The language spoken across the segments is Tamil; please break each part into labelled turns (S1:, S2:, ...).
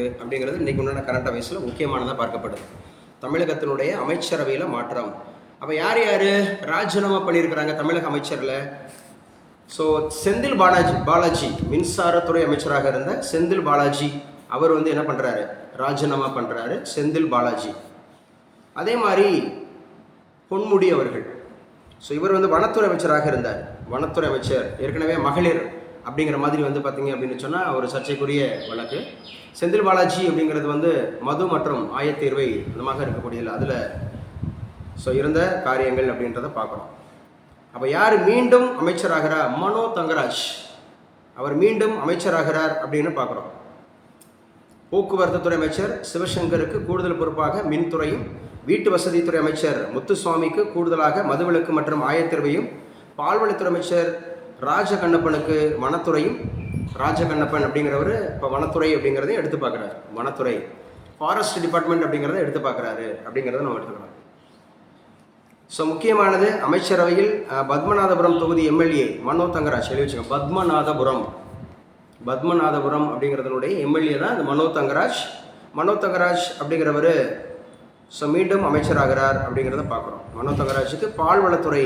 S1: அப்படிங்கிறது இன்றைக்கு உண்டான கரண்ட் அஃபேர்ஸில் முக்கியமானதாக பார்க்கப்படுது. தமிழகத்தினுடைய அமைச்சரவையில் மாற்றம். அப்போ யார் யார் ராஜினாமா பண்ணியிருக்கிறாங்க தமிழக அமைச்சரில்? ஸோ செந்தில் பாலாஜி மின்சாரத்துறை அமைச்சராக இருந்த செந்தில் பாலாஜி அவர் என்ன பண்ணுறாரு, ராஜினாமா பண்ணுறாரு செந்தில் பாலாஜி. அதே மாதிரி பொன்முடி அவர்கள், ஸோ இவர் வனத்துறை அமைச்சராக இருந்தார். வனத்துறை அமைச்சர் ஏற்கனவே மகளிர் அப்படிங்கிற மாதிரி பார்த்தீங்க அப்படின்னு சொன்னால் ஒரு சர்ச்சைக்குரிய வழக்கு. செந்தில் பாலாஜி அப்படிங்கிறது மது மற்றும் ஆயத்தீர்வை அந்தமாக இருக்கக்கூடியதில்லை, அதில் ஸோ இருந்த காரியங்கள் அப்படின்றத பார்க்குறோம். அப்போ யார் மீண்டும் அமைச்சராகிறார்? மனோ தங்கராஜ் அவர் மீண்டும் அமைச்சராகிறார் அப்படின்னு பார்க்குறோம். போக்குவரத்து துறை அமைச்சர் சிவசங்கருக்கு கூடுதல் பொறுப்பாக மின்துறையும், வீட்டு வசதித்துறை அமைச்சர் முத்துசுவாமிக்கு கூடுதலாக மதுவிலக்கு மற்றும் ஆயத்தீர்வையும், பால்வளத்துறை அமைச்சர் ராஜகண்ணப்பனுக்கு வனத்துறையும், ராஜகண்ணப்பன் அப்படிங்கிறவர் இப்போ வனத்துறை அப்படிங்கிறதையும் எடுத்து பார்க்குறாரு. வனத்துறை ஃபாரஸ்ட் டிபார்ட்மெண்ட் அப்படிங்கிறத எடுத்து பார்க்குறாரு அப்படிங்கிறத நம்ம எடுத்துக்கலாம். ஸோ முக்கியமானது அமைச்சரவையில் பத்மநாதபுரம் தொகுதி எம்எல்ஏ மனோ தங்கராஜ் எழுதி வச்சுக்கோங்க. பத்மநாதபுரம் அப்படிங்கிறதுனுடைய எம்எல்ஏ தான் இந்த மனோ தங்கராஜ். மனோ தங்கராஜ் அப்படிங்கிறவர் ஸோ மீண்டும் அமைச்சராகிறார் அப்படிங்கிறத பார்க்குறோம். மனோ தங்கராஜுக்கு பால்வளத்துறை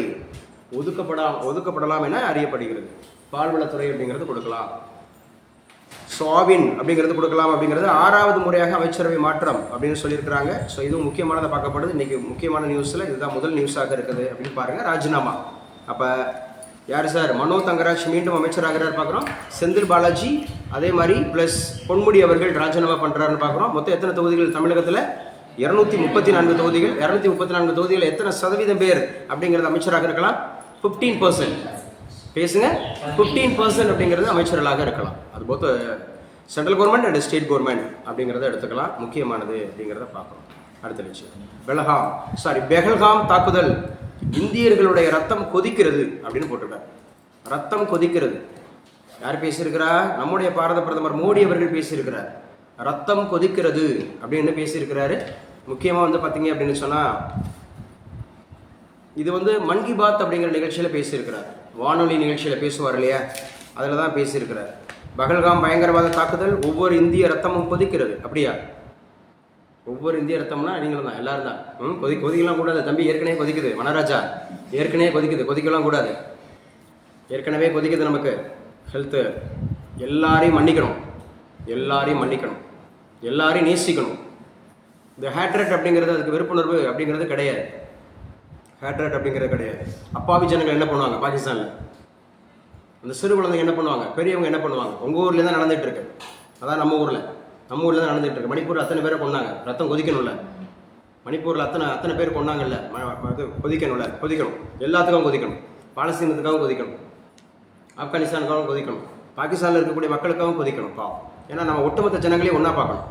S1: ஒதுக்கப்படலாம் என அறியப்படுகிறது. பால்வளத்துறை அப்படிங்கிறது கொடுக்கலாம். சோவின் அப்படிங்கிறது கொடுக்கலாம் அப்படிங்கிறது 6வது முறையாக அமைச்சரவை மாற்றம் அப்படின்னு சொல்லியிருக்கிறாங்க. ஸோ இதுவும் முக்கியமானதை பார்க்கப்படுது. இன்றைக்கி முக்கியமான நியூஸில் இதுதான் முதல் நியூஸாக இருக்குது அப்படின்னு பாருங்கள். ராஜினாமா. அப்போ யார் சார்? மனோ தங்கராஜ் மீண்டும் அமைச்சராகிறார் பார்க்குறோம். செந்தில் பாலாஜி அதே மாதிரி ப்ளஸ் பொன்முடி அவர்கள் ராஜினாமா பண்ணுறாருன்னு பார்க்குறோம். மொத்தம் எத்தனை தொகுதிகள் தமிழகத்தில்? 234 தொகுதிகள். 234 தொகுதிகள் எத்தனை சதவீதம் பேர் அப்படிங்கிறது அமைச்சராக இருக்கலாம்? 15%. பேசுங்க. 15% அப்படிங்கிறது அமைச்சர்களாக இருக்கலாம். அது both central government and state government அப்படிங்கிறத எடுத்துக்கலாம். முக்கியமானது அப்படிங்கிறத பார்க்கணும். அடுத்த விஷயம் பெஹல்காம் தாக்குதல், இந்தியர்களுடைய ரத்தம் கொதிக்கிறது அப்படின்னு போட்டிருக்காரு. ரத்தம் கொதிக்கிறது யார் பேசியிருக்கிறா? நம்முடைய பாரத பிரதமர் மோடி அவர்கள் பேசியிருக்கிறார். ரத்தம் கொதிக்கிறது அப்படின்னு பேசியிருக்கிறாரு. முக்கியமாக பார்த்தீங்க அப்படின்னு சொன்னால் இது மன் கி பாத் அப்படிங்கிற நிகழ்ச்சியில் பேசியிருக்கிறார். வானொலி நிகழ்ச்சியில் பேசுவார் இல்லையா, அதில் தான் பேசியிருக்கிறார். பகல்காம் பயங்கரவாத தாக்குதல், ஒவ்வொரு இந்திய ரத்தமும் கொதிக்கிறது. அப்படியா? ஒவ்வொரு இந்திய ரத்தம்னா நீங்களும் தான், எல்லாரும் தான். கொதிக்கலாம் கூடாது தம்பி, ஏற்கனவே கொதிக்குது. வனராஜா ஏற்கனவே கொதிக்கலாம் கூடாது. ஏற்கனவே கொதிக்குது. நமக்கு ஹெல்த்து. எல்லாரையும் மன்னிக்கணும், எல்லாரையும் நேசிக்கணும். இந்த ஹேட்ரட் அப்படிங்கிறது, அதுக்கு வெறுப்புணர்வு அப்படிங்கிறது கிடையாது. ஹேட்ரட் அப்படிங்கிறது கிடையாது. அப்பாவி ஜனங்கள் என்ன பண்ணுவாங்க பாகிஸ்தானில்? அந்த சிறு குழந்தைங்க என்ன பண்ணுவாங்க, பெரியவங்க என்ன பண்ணுவாங்க? உங்கள் ஊர்லேயே தான் நடந்துகிட்டு இருக்கு. அதான் நம்ம ஊரில் தான் நடந்துகிட்டு இருக்கு. மணிப்பூரில் அத்தனை பேரை கொண்டாங்க. ரத்தம் கொதிக்கணும்ல. மணிப்பூரில் அத்தனை பேர் கொண்டாங்கல்ல. கொதிக்கணும். எல்லாத்துக்கும் கொதிக்கணும். பாலஸ்தீனத்துக்காகவும் கொதிக்கணும், ஆப்கானிஸ்தானுக்காகவும் கொதிக்கணும், பாகிஸ்தானில் இருக்கக்கூடிய மக்களுக்காகவும் கொதிக்கணும். பாவம். ஏன்னா நம்ம ஒட்டுமொத்த ஜனங்களையும் ஒன்றா பார்க்கணும்.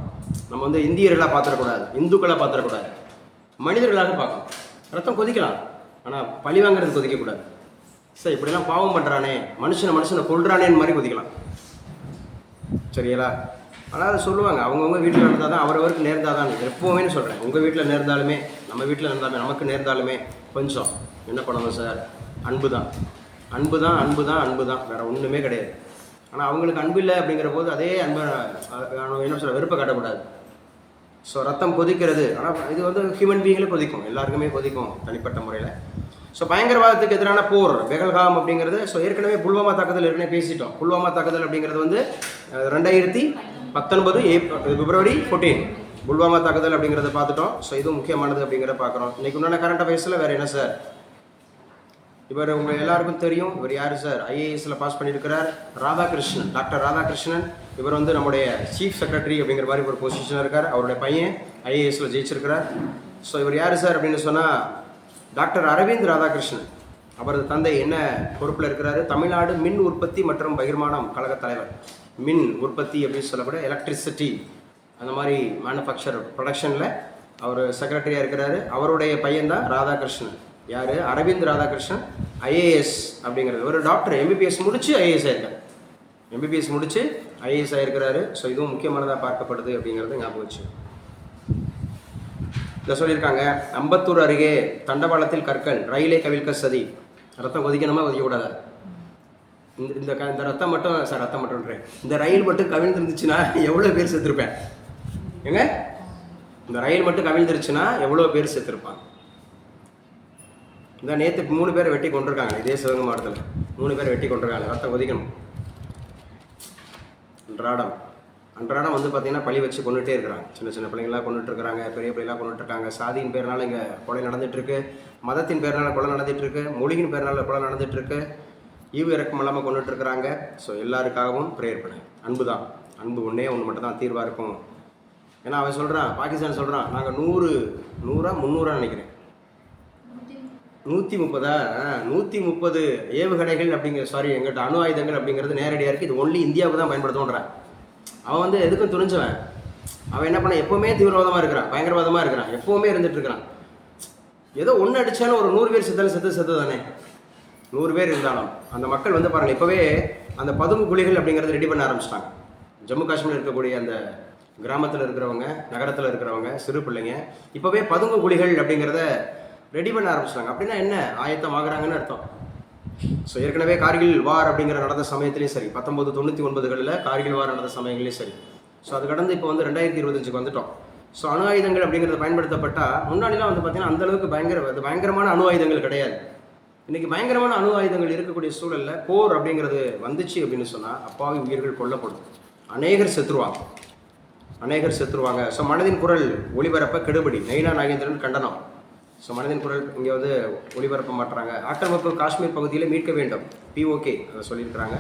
S1: நம்ம இந்தியர்களாக பார்த்துடக்கூடாது, இந்துக்களாக பார்த்துடக்கூடாது, மனிதர்களாக பார்க்கணும். ரத்தம் கொதிக்கலாம், ஆனால் பழி வாங்கிறது கொதிக்கக்கூடாது. சரி, இப்படிலாம் பாவம் பண்ணுறானே, மனுஷனை கொள்றானேன்னு மாதிரி கொதிக்கலாம். சரிங்களா? ஆனால் அதை சொல்லுவாங்க, அவங்கவுங்க வீட்டில் இருந்தால் தான் அவரவருக்கு நேர்ந்தால் தான். எப்போவுமே சொல்கிறேன், உங்கள் வீட்டில் நேர்ந்தாலுமே, நம்ம வீட்டில் இருந்தாலுமே, நமக்கு நேர்ந்தாலுமே கொஞ்சம் என்ன பண்ணணும் சார்? அன்பு தான். வேறு ஒன்றுமே கிடையாது. ஆனால் அவங்களுக்கு அன்பு இல்லை அப்படிங்கிற போது அதே அன்பை வெறுப்பை காட்டக்கூடாது. ஸோ ரத்தம் கொதிக்கிறது. ஆனால் இது ஹியூமன் பீயிங்கில் கொதிக்கும், எல்லாருக்குமே கொதிக்கும் தனிப்பட்ட முறையில். ஸோ பயங்கரவாதத்துக்கு எதிரான போர் பெஹல்காம் அப்படிங்கிறது. ஸோ ஏற்கனவே புல்வாமா தாக்குதல் ஏற்கனவே பேசிட்டோம். புல்வாமா தாக்குதல் அப்படிங்கிறது 2019 பிப்ரவரி 14 புல்வாமா தாக்குதல் அப்படிங்கிறத பார்த்துட்டோம். ஸோ இதுவும் முக்கியமானது அப்படிங்கிறத பார்க்குறோம். இன்றைக்கி உண்டான கரண்ட் அஃபேர்ஸில் வேறு என்ன சார்? இவர் உங்கள் எல்லாருக்கும் தெரியும். இவர் யார் சார்? ஐஏஎஸ்ல பாஸ் பண்ணியிருக்கிறார். ராதாகிருஷ்ணன், டாக்டர் ராதாகிருஷ்ணன். இவர் நம்முடைய சீஃப் செக்ரட்டரி அப்படிங்கிற மாதிரி ஒரு பொசிஷனில் இருக்கார். அவருடைய பையன் ஐஏஎஸ்ல ஜெயிச்சிருக்கிறார். ஸோ இவர் யார் சார் அப்படின்னு சொன்னால் டாக்டர் அரவிந்த் ராதாகிருஷ்ணன். அவரது தந்தை என்ன பொறுப்பில் இருக்கிறாரு? தமிழ்நாடு மின் உற்பத்தி மற்றும் பகிர்மானம் கழக தலைவர். மின் உற்பத்தி அப்படின்னு சொல்லக்கூடிய எலக்ட்ரிசிட்டி அந்த மாதிரி மேனுஃபேக்சர் ப்ரொடக்ஷனில் அவர் செக்ரட்டரியாக இருக்கிறாரு. அவருடைய பையன்தான் ராதாகிருஷ்ணன். யார்? அரவிந்த் ராதாகிருஷ்ணன். ஐஏஎஸ் அப்படிங்கிறது ஒரு டாக்டர், எம்பிபிஎஸ் முடிச்சு ஐஏஎஸ் ஆயிருக்காரு. ஆயிருக்கிறாரு. ஸோ இதுவும் முக்கியமானதாக பார்க்கப்படுது அப்படிங்கிறது ஞாபகம் வச்சு இதை சொல்லியிருக்காங்க. அம்பத்தூர் அருகே தண்டவாளத்தில் கற்கள், ரயிலை கவிழ்க்க சதி. ரத்தம் கொதிக்கணுமா கொதிக்கக்கூடாதா? இந்த ரத்தம் மட்டும் சார், இந்த ரயில் மட்டும் கவிழ்ந்துருந்துச்சுன்னா எவ்வளோ பேர் செத்துருப்பேன். ஏங்க இந்த ரயில் மட்டும் கவிழ்ந்துருச்சுன்னா எவ்வளோ பேர் செத்துருப்பாங்க. இந்த நேற்று 3 பேரை வெட்டி கொண்டிருக்காங்க இதே சிவகங்கை மாவட்டத்தில். 3 பேரை வெட்டி கொண்டிருக்காங்க. ரத்தம் கொதிக்கணும். அன்றாடம் வந்து பார்த்தீங்கன்னா பழி வச்சு கொண்டுட்டே இருக்கிறாங்க. சின்ன சின்ன பிள்ளைங்களாம் கொண்டுட்டு இருக்கிறாங்க, பெரிய பிள்ளைங்களாம் கொண்டுட்டு இருக்காங்க. சாதியின் பேர்னால இங்கே கொலை நடந்துட்டு இருக்கு, மதத்தின் பேர்னால கொலை நடந்துட்டு இருக்கு, மொழியின் பேர்னால கொலை நடந்துட்டு இருக்கு, ஈவு இறக்கம் இல்லாமல் கொண்டுட்டு இருக்கிறாங்க. ஸோ எல்லாருக்காகவும் ப்ரேயர் பண்ணு. அன்பு தான், அன்பு ஒன்றே ஒன்று மட்டும் தான் தீர்வாக இருக்கும். ஏன்னா அவன் சொல்கிறான், பாகிஸ்தான் சொல்கிறான், நாங்கள் 300 நினைக்கிறேன் 130 ஏவுகணைகள் எங்கள்கிட்ட அணு ஆயுதங்கள் அப்படிங்கிறது நேரடியாக இருக்குது. இது ஒன்லி இந்தியாவுக்கு தான் பயன்படுத்துவோன்றான். அவன் வந்து எதுக்கும் துணிஞ்சவன். அவன் என்ன பண்ண, எப்போவுமே தீவிரவாதமாக இருக்கிறான், பயங்கரவாதமாக இருக்கிறான், எப்போவுமே இருந்துட்டு இருக்கிறான். ஏதோ ஒன்று அடித்தாலும் ஒரு 100 பேர் செத்து தானே. 100 பேர் இருந்தாலும் அந்த மக்கள் வந்து பாருங்கள், இப்போவே அந்த பதுங்கு குழிகள் அப்படிங்கிறது ரெடி பண்ண ஆரம்பிச்சிட்டாங்க. ஜம்மு காஷ்மீர் இருக்கக்கூடிய அந்த கிராமத்தில் இருக்கிறவங்க, நகரத்தில் இருக்கிறவங்க, சிறு பிள்ளைங்க இப்போவே பதுங்கு குழிகள் அப்படிங்கிறத ரெடி பண்ண ஆரம்பிச்சிட்டாங்க. அப்படின்னா என்ன, ஆயத்தம் ஆகுறாங்கன்னு அர்த்தம். ஸோ ஏற்கனவே கார்கில் வார் அப்படிங்கிற நடந்த சமயத்துலேயும் சரி, 1999களில் கார்கில் வார் நடந்த சமயங்களையும் சரி. ஸோ அது கடந்து இப்போ வந்து 2025க்கு வந்துட்டோம். ஸோ அணு ஆயுதங்கள் அப்படிங்கிறது பயன்படுத்தப்பட்டால், முன்னாடிலாம் வந்து பார்த்தீங்கன்னா அந்தளவுக்கு பயங்கரமான அணு ஆயுதங்கள் கிடையாது. இன்றைக்கி பயங்கரமான அணு ஆயுதங்கள் இருக்கக்கூடிய சூழலில் போர் அப்படிங்கிறது வந்துச்சு அப்படின்னு சொன்னால் அப்பாவி உயிர்கள் கொல்லப்படும், அநேகர் செத்துருவாங்க. ஸோ மனதின் குரல் ஒளிபரப்ப கெடுபடி, நைனா நாகேந்திரன் கண்டனம். ஸோ மனதின் குரல் இங்கே வந்து ஒளிபரப்ப மாட்டுறாங்க. ஆக்கிரமிப்பு காஷ்மீர் பகுதியில் மீட்க வேண்டும், POK அதை சொல்லியிருக்கிறாங்க.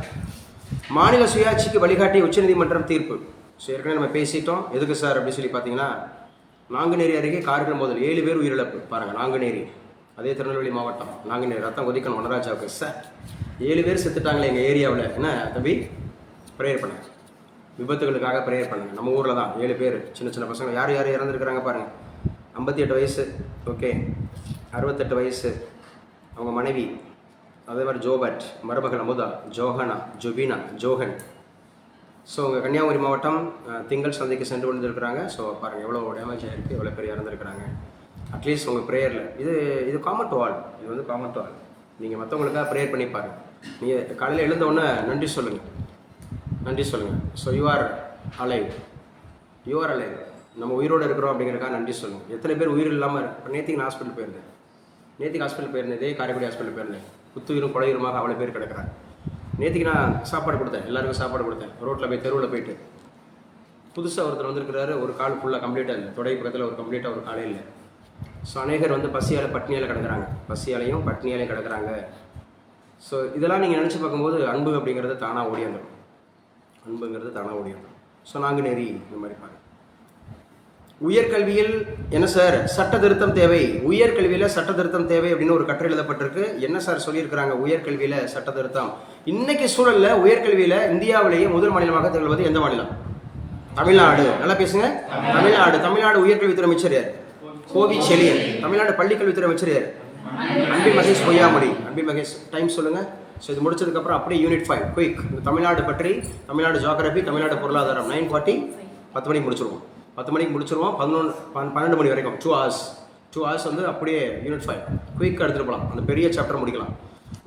S1: மாநில சுயாட்சிக்கு வழிகாட்டி உச்சநீதிமன்றம் தீர்ப்பு. ஸோ ஏற்கனவே நம்ம பேசிட்டோம். எதுக்கு சார் அப்படின்னு சொல்லி பார்த்தீங்கன்னா, நாங்குநேரி அருகே கார்கள் மோதல் 7 பேர் உயிரிழப்பு. பாருங்கள், நாங்குநேரி, அதே திருநெல்வேலி மாவட்டம். நாங்குநேரி ரத்தம் கொதிக்கணும் வனராஜாவுக்கு. சார் 7 பேர் செத்துட்டாங்களே எங்கள் ஏரியாவில். என்ன தம்பி, ப்ரேயர் பண்ணுங்க, விபத்துகளுக்காக ப்ரேயர் பண்ணுங்க. நம்ம ஊரில் தான் 7 பேர் சின்ன சின்ன பசங்க. யார் இறந்துருக்கிறாங்க பாருங்கள். 58 வயசு, ஓகே, 68 வயசு அவங்க மனைவி, அதே மாதிரி ஜோபட், மருமகள் அமுதா, ஜோஹனா, ஜுபினா, ஜோஹன். ஸோ உங்கள் கன்னியாகுமரி மாவட்டம் திங்கள் சந்தைக்கு சென்று கொண்டிருக்கிறாங்க. ஸோ பாருங்கள் எவ்வளோ டேமேஜ் ஆகிருக்கு, எவ்வளோ பேர் இறந்துருக்கிறாங்க. அட்லீஸ்ட் உங்கள் ப்ரேயரில் இது காமன் டு ஆல். இது வந்து காமன் டு ஆல். நீங்கள் மற்றவங்களுக்காக ப்ரேயர் பண்ணி பாருங்கள். நீங்கள் காலையில் எழுந்தவுடனே நன்றி சொல்லுங்கள். So you are alive. நம்ம உயிரோடு இருக்கிறோம் அப்படிங்கிறக்காக நன்றி சொல்லுங்கள். எத்தனை பேர் உயிர் இல்லாமல் இப்போ நேற்றுக்கு நான் ஹாஸ்பிட்டல் போயிருந்தேன். இதே காரைக்குடி ஹாஸ்பிட்டல் போயிருந்தேன். குத்துயிரும் கொலையுருமாக அவ்வளோ பேர் கிடக்கிறாங்க. நேற்றுக்கு நான் சாப்பாடு கொடுத்தேன், எல்லாருக்கும் சாப்பாடு கொடுத்தேன். ரோட்டில் போய் தெருவில் போயிட்டு புதுசாக ஒருத்தர் வந்திருக்கிறாரு, ஒரு கால் ஃபுல்லாக கம்ப்ளீட்டாக இல்லை, தொடை பக்கத்தில் ஒரு கம்ப்ளீட்டாக ஒரு காலே இல்லை. ஸோ அநேகர் வந்து பட்டினியால் கிடக்கிறாங்க. பட்டினியாலையும் கிடக்கிறாங்க. ஸோ இதெல்லாம் நீங்கள் நினச்சி பார்க்கும்போது அன்பு அப்படிங்கிறது தானாக ஓடி வந்துடும். ஸோ நாங்குநேரி இந்த மாதிரி பாருங்கள். உயர்கல்வியில் என்ன சார் சட்ட திருத்தம் தேவை, உயர்கல்வியில் சட்ட திருத்தம் தேவை அப்படின்னு ஒரு கட்டுரை எழுதப்பட்டிருக்கு. என்ன சார் சொல்லியிருக்கிறாங்க உயர்கல்வியில் சட்ட திருத்தம்? இன்னைக்கு சூழலில் உயர்கல்வியில் இந்தியாவிலேயே முதல் மாநிலமாக திகழ்வது எந்த மாநிலம்? தமிழ்நாடு. நல்லா பேசுங்க. தமிழ்நாடு உயர்கல்வித்துறை அமைச்சர் யார்? கோவி செலியன். தமிழ்நாடு பள்ளிக்கல்வித்துறை அமைச்சர் யார்? அன்பில் மகேஷ் பொய்யாமொழி. அன்பில் மகேஷ். டைம் சொல்லுங்கள். ஸோ இது முடிச்சதுக்கப்புறம் அப்படியே யூனிட் 5 குயிக், தமிழ்நாடு பற்றி, தமிழ்நாடு ஜியோகிராஃபி, தமிழ்நாடு பொருளாதாரம் 9:40 10 மணிக்கு முடிச்சிருவோம். 10 மணிக்கு முடிச்சிருவோம். 12 மணி வரைக்கும் 2 hours வந்து அப்படியே யூனிட் 5 குயிக் எடுத்துகிட்டு போகலாம். அந்த பெரிய சாப்டர் முடிக்கலாம்.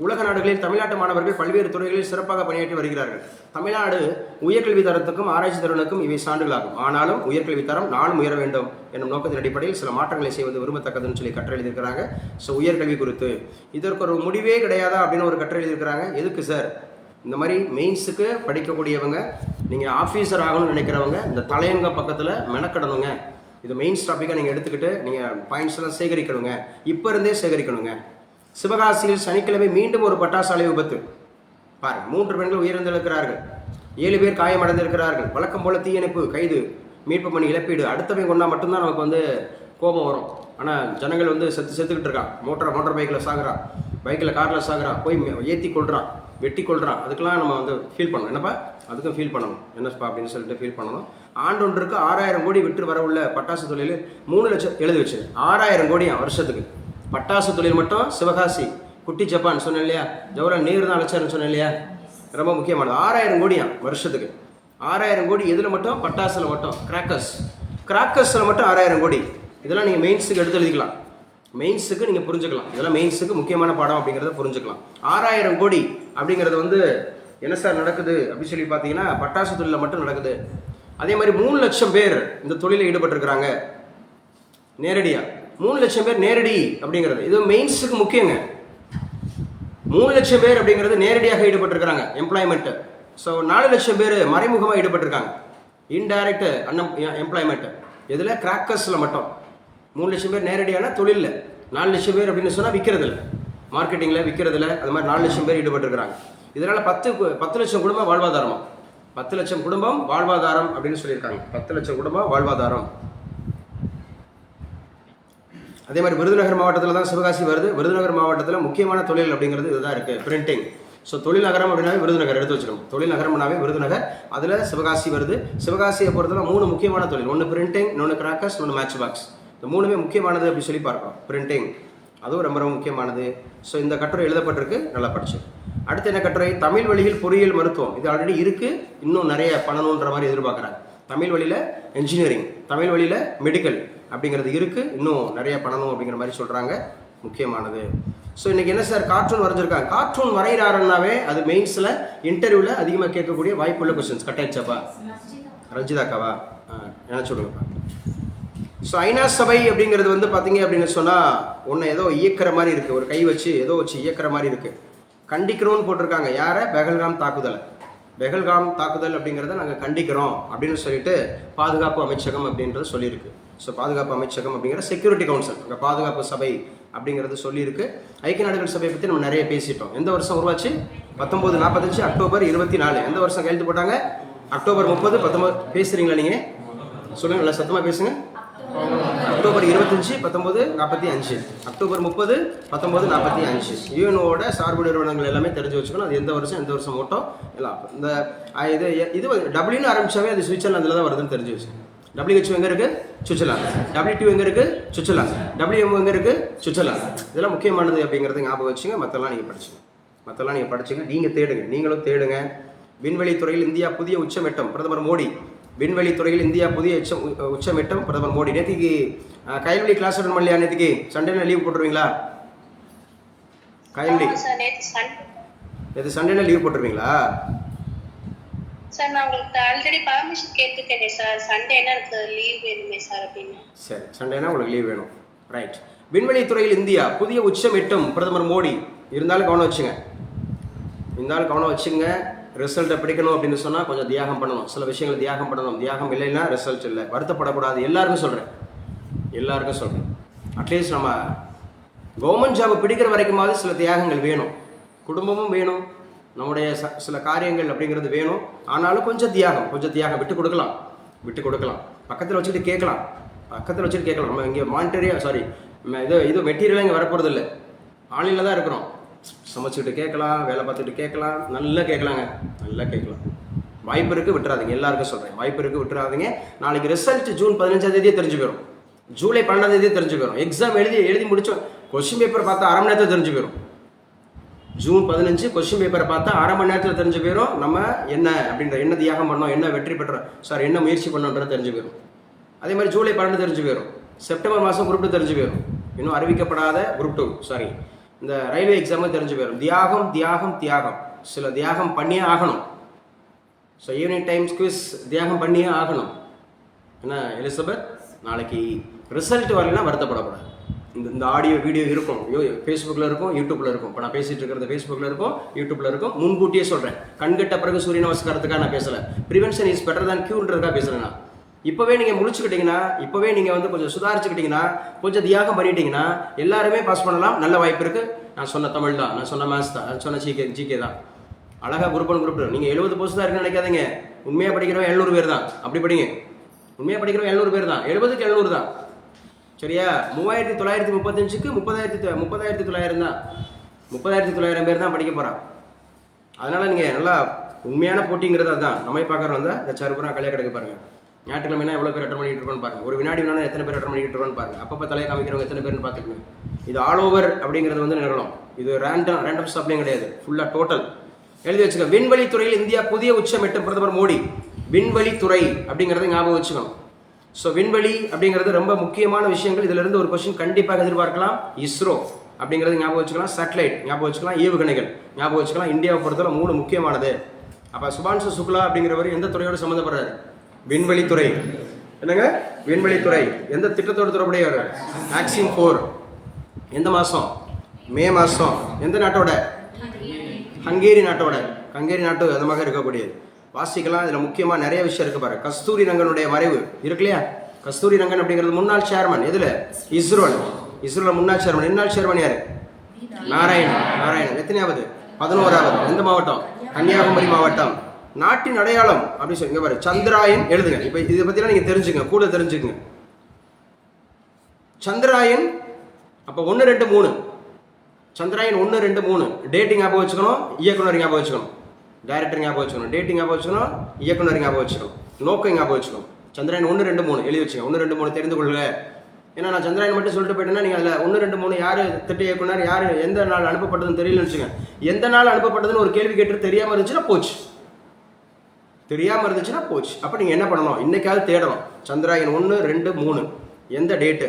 S1: உலக நாடுகளில் தமிழ்நாட்டு மாணவர்கள் பல்வேறு துறைகளில் சிறப்பாக பணியாற்றி வருகிறார்கள். தமிழ்நாடு உயர்கல்வி தரத்துக்கும் ஆராய்ச்சி திறனுக்கும் இவை சான்றுகளாகும். ஆனாலும் உயர்கல்வி தரம் நாளும் உயர வேண்டும் என்னும் நோக்கத்தின் அடிப்படையில் சில மாற்றங்களை செய்வது விரும்பத்தக்கதுன்னு சொல்லி கட்டுரை எழுதியிருக்கிறாங்க. ஸோ உயர்கல்வி குறித்து இதற்கு ஒரு முடிவே கிடையாதா அப்படின்னு ஒரு கட்டுரை எழுதியிருக்கிறாங்க. எதுக்கு சார்? இந்த மாதிரி மெயின்ஸுக்கு படிக்கக்கூடியவங்க, நீங்கள் ஆஃபீஸர் ஆகணும்னு நினைக்கிறவங்க இந்த தலையங்க பக்கத்தில் மெனக்கடணுங்க. இது மெயின்ஸ் டாப்பிக்காக நீங்கள் எடுத்துக்கிட்டு நீங்கள் பாயிண்ட்ஸ் எல்லாம் சேகரிக்கணுங்க, இப்போ இருந்தே சேகரிக்கணுங்க. சிவகாசியில் சனிக்கிழமை மீண்டும் ஒரு பட்டாசு ஆலை விபத்து. பாருங்க, 3 பெண்கள் உயிரிழந்திருக்கிறார்கள், 7 பேர் காயமடைந்திருக்கிறார்கள். வழக்கம் போல தீயணைப்பு கைது, மீட்பு பணி இழப்பீடு. அடுத்தவங்க கொண்டா மட்டும்தான் நமக்கு வந்து கோபம் வரும். ஆனால் ஜனங்கள் வந்து செத்துக்கிட்டு இருக்கான். மோட்டார் பைக்கில் சாகுறான், பைக்கில் காரில் சாகுறான், போய் ஏற்றி கொள்றான், வெட்டி கொள்றான். அதுக்கெல்லாம் நம்ம வந்து ஃபீல் பண்ணணும். என்னப்பா அதுக்கும் ஃபீல் பண்ணணும், என்னப்பா அப்படின்னு சொல்லிட்டு ஃபீல் பண்ணணும். ஆண்டொன்றுக்கு 6000 கோடி விற்று வர உள்ள பட்டாசு தொழில் 3 லட்சம் எழுதி வச்சு 6000 கோடியா வருஷத்துக்கு. பட்டாசு தொழில் மட்டும் சிவகாசி, குட்டி ஜப்பான் சொன்னேன் இல்லையா, ஜவஹர்லால் நேரு தான் அழைச்சாருன்னு சொன்னேன் இல்லையா, ரொம்ப முக்கியமானது. 6000 கோடியா வருஷத்துக்கு. 6000 கோடி இதில் மட்டும், பட்டாசில் மட்டும், கிராக்கர்ஸில் மட்டும் 6000 கோடி. இதெல்லாம் நீங்கள் மெயின்ஸுக்கு எடுத்து எழுதிக்கலாம், மெயின்ஸுக்கு நீங்கள் புரிஞ்சுக்கலாம். இதெல்லாம் மெயின்ஸுக்கு முக்கியமான பாடம் அப்படிங்கிறத புரிஞ்சுக்கலாம். 6000 கோடி அப்படிங்கிறது வந்து என்ன சார் நடக்குது அப்படின்னு சொல்லி பார்த்தீங்கன்னா, பட்டாசு தொழிலில் மட்டும் நடக்குது. அதே மாதிரி 3 லட்சம் பேர் இந்த தொழிலில் ஈடுபட்டிருக்கிறாங்க நேரடியாக. 3 லட்சம் பேர் நேரடி அப்படிங்கிறது இது மெயின்ஸுக்கு முக்கியங்க. 3 லட்சம் பேர் அப்படிங்கிறது நேரடியாக ஈடுபட்டிருக்கிறாங்க எம்ப்ளாய்மெண்ட். ஸோ 4 லட்சம் பேர் மறைமுகமாக ஈடுபட்டிருக்காங்க இன்டைரக்ட் எம்ப்ளாய்மெண்ட். இதில் கிராக்கர்ஸில் மட்டும் 3 லட்சம் பேர் நேரடியான தொழிலில், 4 லட்சம் பேர் அப்படின்னு சொன்னால் விற்கிறதில்ல, மார்க்கெட்டிங்கில் விற்கிறதுல அது மாதிரி 4 லட்சம் பேர் ஈடுபட்டிருக்கிறாங்க. இதனால் 10 லட்சம் குடும்பம் வாழ்வாதாரமா, 10 லட்சம் குடும்பம் வாழ்வாதாரம் அப்படின்னு சொல்லியிருக்காங்க. 10 லட்சம் குடும்பம் வாழ்வாதாரம். அதே மாதிரி விருதுநகர் மாவட்டத்தில் தான் சிவகாசி வருது. விருதுநகர் மாவட்டத்தில் முக்கியமான தொழில் அப்படிங்கிறது இதுதான் இருக்குது, பிரிண்டிங். ஸோ தொழில் நகரம் அப்படின்னாவே விருதுநகர் எடுத்து வச்சுக்கணும். தொழில் நகரம்னாவே விருதுநகர், அதில் சிவகாசி வருது. சிவகாசியை பொறுத்தவரை 3 முக்கியமான தொழில், ஒன்று பிரிண்டிங், இன்னொன்று கிராக்கர்ஸ், இன்னொன்று மேட்ச் பாக்ஸ். இந்த 3மே முக்கியமானது அப்படி சொல்லி பார்க்கலாம். பிரிண்டிங் அதுவும் ரொம்ப ரொம்ப முக்கியமானது. ஸோ இந்த கட்டுரை எழுதப்பட்டிருக்கு, நல்லா படிச்சு. அடுத்து என்ன கட்டுரை? தமிழ் வழியில் பொறியியல் மருத்துவம். இது ஆல்ரெடி இருக்குது, இன்னும் நிறைய பண்ணணுன்ற மாதிரி எதிர்பார்க்குறாங்க. தமிழ் வழியில் என்ஜினியரிங், தமிழ் வழியில் மெடிக்கல் அப்படிங்கிறது இருக்குது, இன்னும் நிறைய பண்ணணும் அப்படிங்கிற மாதிரி சொல்கிறாங்க, முக்கியமானது. ஸோ இன்றைக்கி என்ன சார் கார்ட்டூன் வரைஞ்சிருக்காங்க? கார்ட்டூன் வரைகிறாருன்னாவே அது மெயின்ஸில் இன்டர்வியூவில் அதிகமாக கேட்கக்கூடிய வாய்ப்புள்ள கொஸ்டின்ஸ். கட்டாயிச்சாப்பா? ரஞ்சிதாக்காவா? நினச்சி விடுங்கப்பா. ஸோ ஐநா சபை அப்படிங்கிறது வந்து பார்த்தீங்க அப்படின்னு சொன்னால் ஒன்று ஏதோ இயக்கிற மாதிரி இருக்குது, ஒரு கை வச்சு ஏதோ வச்சு இயக்கிற மாதிரி இருக்குது. கண்டிக்கிறோன்னு போட்டிருக்காங்க. யாரை? பெஹல்காம் தாக்குதலை. பெஹல்காம் தாக்குதல் அப்படிங்கிறத நாங்கள் கண்டிக்கிறோம் அப்படின்னு சொல்லிட்டு பாதுகாப்பு அமைச்சகம் அப்படின்றது சொல்லியிருக்கு. ஸோ பாதுகாப்பு அமைச்சகம் அப்படிங்கிற செக்யூரிட்டி கவுன்சில், அங்கே பாதுகாப்பு சபை அப்படிங்கிறது சொல்லியிருக்கு. ஐக்கிய நாடுகள் சபையை பற்றி நம்ம நிறைய பேசிட்டோம். எந்த வருஷம் உருவாச்சு? 1945 அக்டோபர் 24. எந்த வருஷம் கையெழுத்து போட்டாங்க? அக்டோபர் 30, 19. பேசுகிறீங்களா நீங்கள்? சொல்லுங்கள், நல்லா சத்தமாக பேசுங்க. அக்டோபர் 25, 1945. அக்டோபர் 30, 1945. யூஎன்ஓட சார்பு நிறுவனங்கள் எல்லாமே தெரிஞ்சு வச்சுக்கணும். அது எந்த வருஷம் ஓட்டோ எல்லாம். இந்த இது டபிள்யூன்னு ஆரம்பிச்சாவே அது சுவிட்சர்லாந்தில் தான் வருதுன்னு தெரிஞ்சு வச்சுக்கணும். WHO எங்கே இருக்குது? சுவிட்சர்லாந்து. WTO எங்கே இருக்குது? சுவிட்சர்லாந்து. WMO எங்கே இருக்குது? சுவிட்சர்லாந்து. இதெல்லாம் முக்கியமானது அப்படிங்கிறது ஞாபகம் வச்சுங்க. மற்றெல்லாம் நீங்கள் படிச்சுங்க. நீங்கள் தேடுங்க, நீங்களும் தேடுங்க. விண்வெளித்துறையில் இந்தியா புதிய உச்சமெட்டம், பிரதமர் மோடி. விண்வெளித்துறையில் இந்தியா புதிய உச்சமெட்டம், பிரதமர் மோடி. நேற்றுக்கு கைல்வெளி கிளாஸ் அட்டன் பண்ணலையா? நேற்றுக்கு சண்டேல லீவ் போட்டுருவீங்களா? கைல்வெளி நேற்று சண்டேல லீவ் போட்டுருவீங்களா?
S2: சார் நான் உங்களுக்கு ஆல்ரெடி பர்மிஷன் கேட்டுட்டேனே சார், சண்டேனா எனக்கு லீவ் வேணுமே சார் அப்படின்னு. சரி,
S1: சண்டேனா உங்களுக்கு லீவ் வேணும். ரைட். விண்வெளித்துறையில் இந்தியா புதிய உச்சம் எட்டும், பிரதமர் மோடி. இருந்தாலும் கவனம் வச்சுங்க. ரிசல்ட்டை பிடிக்கணும் அப்படின்னு சொன்னால் கொஞ்சம் தியாகம் பண்ணணும், சில விஷயங்களை தியாகம் பண்ணணும். தியாகம் இல்லைன்னா ரிசல்ட் இல்லை. வருத்தப்படக்கூடாது. எல்லாருக்கும் சொல்கிறேன். அட்லீஸ்ட் நம்ம கவர்மெண்ட் ஜாபை பிடிக்கிற வரைக்குமாவது சில தியாகங்கள் வேணும். குடும்பமும் வேணும், நம்முடைய சில காரியங்கள் அப்படிங்கிறது வேணும். ஆனாலும் கொஞ்சம் தியாகம் விட்டு கொடுக்கலாம். பக்கத்தில் வச்சுட்டு கேட்கலாம். நம்ம இங்கே இது மெட்டீரியலாக இங்கே வரப்போகிறது இல்லை. ஆன்லைனில் தான் இருக்கிறோம். சமைச்சிக்கிட்டு கேட்கலாம், வேலை பார்த்துட்டு கேட்கலாம், நல்லா கேட்கலாம். வாய்ப்பு இருக்குது, விட்டுறாதீங்க. எல்லாருக்கும் சொல்கிறேன், வாய்ப்பு இருக்குது, விட்டுறாதீங்க. நாளைக்கு ரிசல்ட் ஜூன் 15ஆம் தேதியே தெரிஞ்சு போயிடும், ஜூலை 12ஆம் தேதியே தெரிஞ்சு போயிடும். எக்ஸாம் எழுதி முடிச்சோம், கொஸ்டின் பேப்பர் பார்த்தா அரை மணி நேரத்தில் தெரிஞ்சு போயிடும். ஜூன் 15 கொஸ்டின் பேப்பரை பார்த்தா அரை மணி நேரத்தில் தெரிஞ்சு போயிடும். நம்ம என்ன தியாகம் பண்ணோம், என்ன வெற்றி பெற்றோம், என்ன முயற்சி பண்ணோன்றது தெரிஞ்சு போயிடும். அதே மாதிரி ஜூலை 12 தெரிஞ்சு போயிடும். செப்டம்பர் மாதம் குரூப் 2 தெரிஞ்சு போயிடும். இன்னும் அறிவிக்கப்படாத குரூப் 2 இந்த ரயில்வே எக்ஸாமும் தெரிஞ்சு போயிடும். தியாகம் சில தியாகம் பண்ணியே ஆகணும். ஸோ ஈவினிங் டைம்ஸ் குவிஸ் தியாகம் பண்ணியே ஆகணும். என்ன எலிசபெத், நாளைக்கு ரிசல்ட் வரலைன்னா வருத்தப்படக்கூடாது. இந்த ஆடியோ வீடியோ இருக்கும், ஃபேஸ்புக்கில் இருக்கும், யூடியூப்பில் இருக்கும். இப்போ நான் பேசிகிட்டு இருக்கிறது ஃபேஸ்புக்கில் இருக்கும், யூடியூப்பில் இருக்கும். முன்கூட்டியே சொல்கிறேன், கண்கட்ட பிறகு சூரிய நமஸ்காரத்துக்காக நான் பேசலை. ப்ரிவென்ஷன் இஸ் பெட்டர் தான் கியூன்றதுக்காக பேசுகிறேன். நான் இப்போவே நீங்கள் முடிச்சுக்கிட்டீங்கன்னா, இப்போவே நீங்கள் கொஞ்சம் சுதாரிச்சுக்கிட்டீங்கன்னா, கொஞ்சம் தியாகம் பண்ணிட்டீங்கன்னா எல்லாருமே பாஸ் பண்ணலாம். நல்ல வாய்ப்பு இருக்குது. நான் சொன்ன தமிழ் தான், நான் சொன்ன மேத்ஸ் தான், நான் சொன்ன ஜிகே தான். அழகாக குரூப் 2 நீங்கள் 70 போஸ்ட் தான் இருக்குன்னு நினைக்காதீங்க. உண்மையாக படிக்கிறவன் 700 பேர் தான். அப்படி படிங்க. உண்மையாக படிக்கிறவன் 700 பேர் தான். 70க்கு 700 தான். சரியா? 3935க்கு 30,900 தான். 30,900 பேர் தான் படிக்க போகிறான். அதனால் நீங்கள் நல்லா உண்மையான போட்டிங்கிறது அதுதான். நம்ம பார்க்குறோம் வந்தால் இந்த சருப்புறம் கலையாக கிடைக்க பாருங்கள். ஞாயிற்றுக்கிழமைனா எவ்வளோ பேர் அட்டன் பண்ணிட்டு இருக்கோன்னு பாருங்கள். ஒரு வினாடி வினா எத்தனை பேர் அட்டன் பண்ணிட்டு இருக்கோன்னு பாருங்கள். அப்பப்போ தலையை காமிக்கிறவங்க எத்தனை பேர்னு பார்த்துக்கணும். இது ஆல் ஓவர் அப்படிங்கிறது நிகழும். இது ரேண்டம் ஸ்டாப்லையும் கிடையாது, ஃபுல்லாக டோட்டல் எழுதி வச்சுக்க. விண்வெளித்துறையில் இந்தியா புதிய உச்சமெட்டும், பிரதமர் மோடி. விண்வெளித்துறை அப்படிங்கிறத ஞாபகம் வச்சுக்கணும். ஸோ விண்வெளி அப்படிங்கிறது ரொம்ப முக்கியமான விஷயங்கள். இதிலிருந்து ஒரு கொஸ்டின் கண்டிப்பாக எதிர்பார்க்கலாம். இஸ்ரோ அப்படிங்கிறது ஞாபகம் வச்சுக்கலாம். சேட்டலைட் ஞாபகம் வச்சுக்கலாம். ஏவுகணைகள் ஞாபகம் வச்சுக்கலாம். இந்தியாவை பொறுத்தவரை 3 முக்கியமானது. அப்போ சுபான்சு சுக்லா அப்படிங்கிறவர் எந்த துறையோடு சம்மந்தப்படுறாரு? விண்வெளித்துறை. என்னங்க? விண்வெளித்துறை. எந்த திட்டத்தோடு தொடர்புடையவர்? ஆக்சிம் 4. எந்த மாதம்? மே மாதம். எந்த நாட்டோட? ஹங்கேரி நாட்டோட. ஹங்கேரி நாட்டு அந்த மாதிரி இருக்கக்கூடியது. வாசிக்கலாம். இதில் முக்கியமாக நிறைய விஷயம் இருக்கு பாரு. கஸ்தூரி ரங்கனுடைய மறைவு இருக்கு இல்லையா? கஸ்தூரி ரங்கன் அப்படிங்கிறது முன்னாள் சேர்மன். எதில்? இஸ்ரோல முன்னாள் சேர்மன். இன்னாள் சேர்மன் யாரு? நாராயணன். எத்தனையாவது? 11வது. எந்த மாவட்டம்? கன்னியாகுமரி மாவட்டம். நாட்டின் அடையாளம் அப்படின்னு சொல்லி பாரு. சந்திராயன் எழுதுங்க. இப்போ இதை பற்றிலாம் நீங்கள் தெரிஞ்சுங்க, கூட தெரிஞ்சுக்குங்க. சந்திராயன் அப்போ 1, 2, 3. சந்திராயன் 1, 2, 3. டேட்டிங் ஞாபகம் வச்சுக்கணும், இயக்குனர் ஞாபகம் வச்சுக்கணும், டைரக்டர் ஞாபகம் வச்சுக்கணும், டேட்டிங் ஞாபகம் வச்சுக்கணும், இயக்குனர் ஞாபகம் வச்சுக்கணும், நோக்கம் ஞாபகம் வச்சுக்கணும். சந்திராயன் 1, 2, 3 எழுதி வச்சுங்க. 1, 2, 3 தெரிந்து கொள்ளுங்க. ஏன்னா நான் சந்திராயன் மட்டும் சொல்லிட்டு போயிட்டேன்னா நீங்கள் அதில் 1, 2, 3 யார் திட்ட இயக்குனர், யார் எந்த நாள் அனுப்பப்பட்டதுன்னு தெரியலன்னு வச்சுங்க. எந்த நாள் அனுப்பப்பட்டதுன்னு ஒரு கேள்வி கேட்டு தெரியாமல் இருந்துச்சுன்னா போச்சு. அப்போ நீங்கள் என்ன பண்ணணும்? இன்னைக்காவது தேடணும். சந்திராயன் 1, 2, 3 எந்த டேட்டு?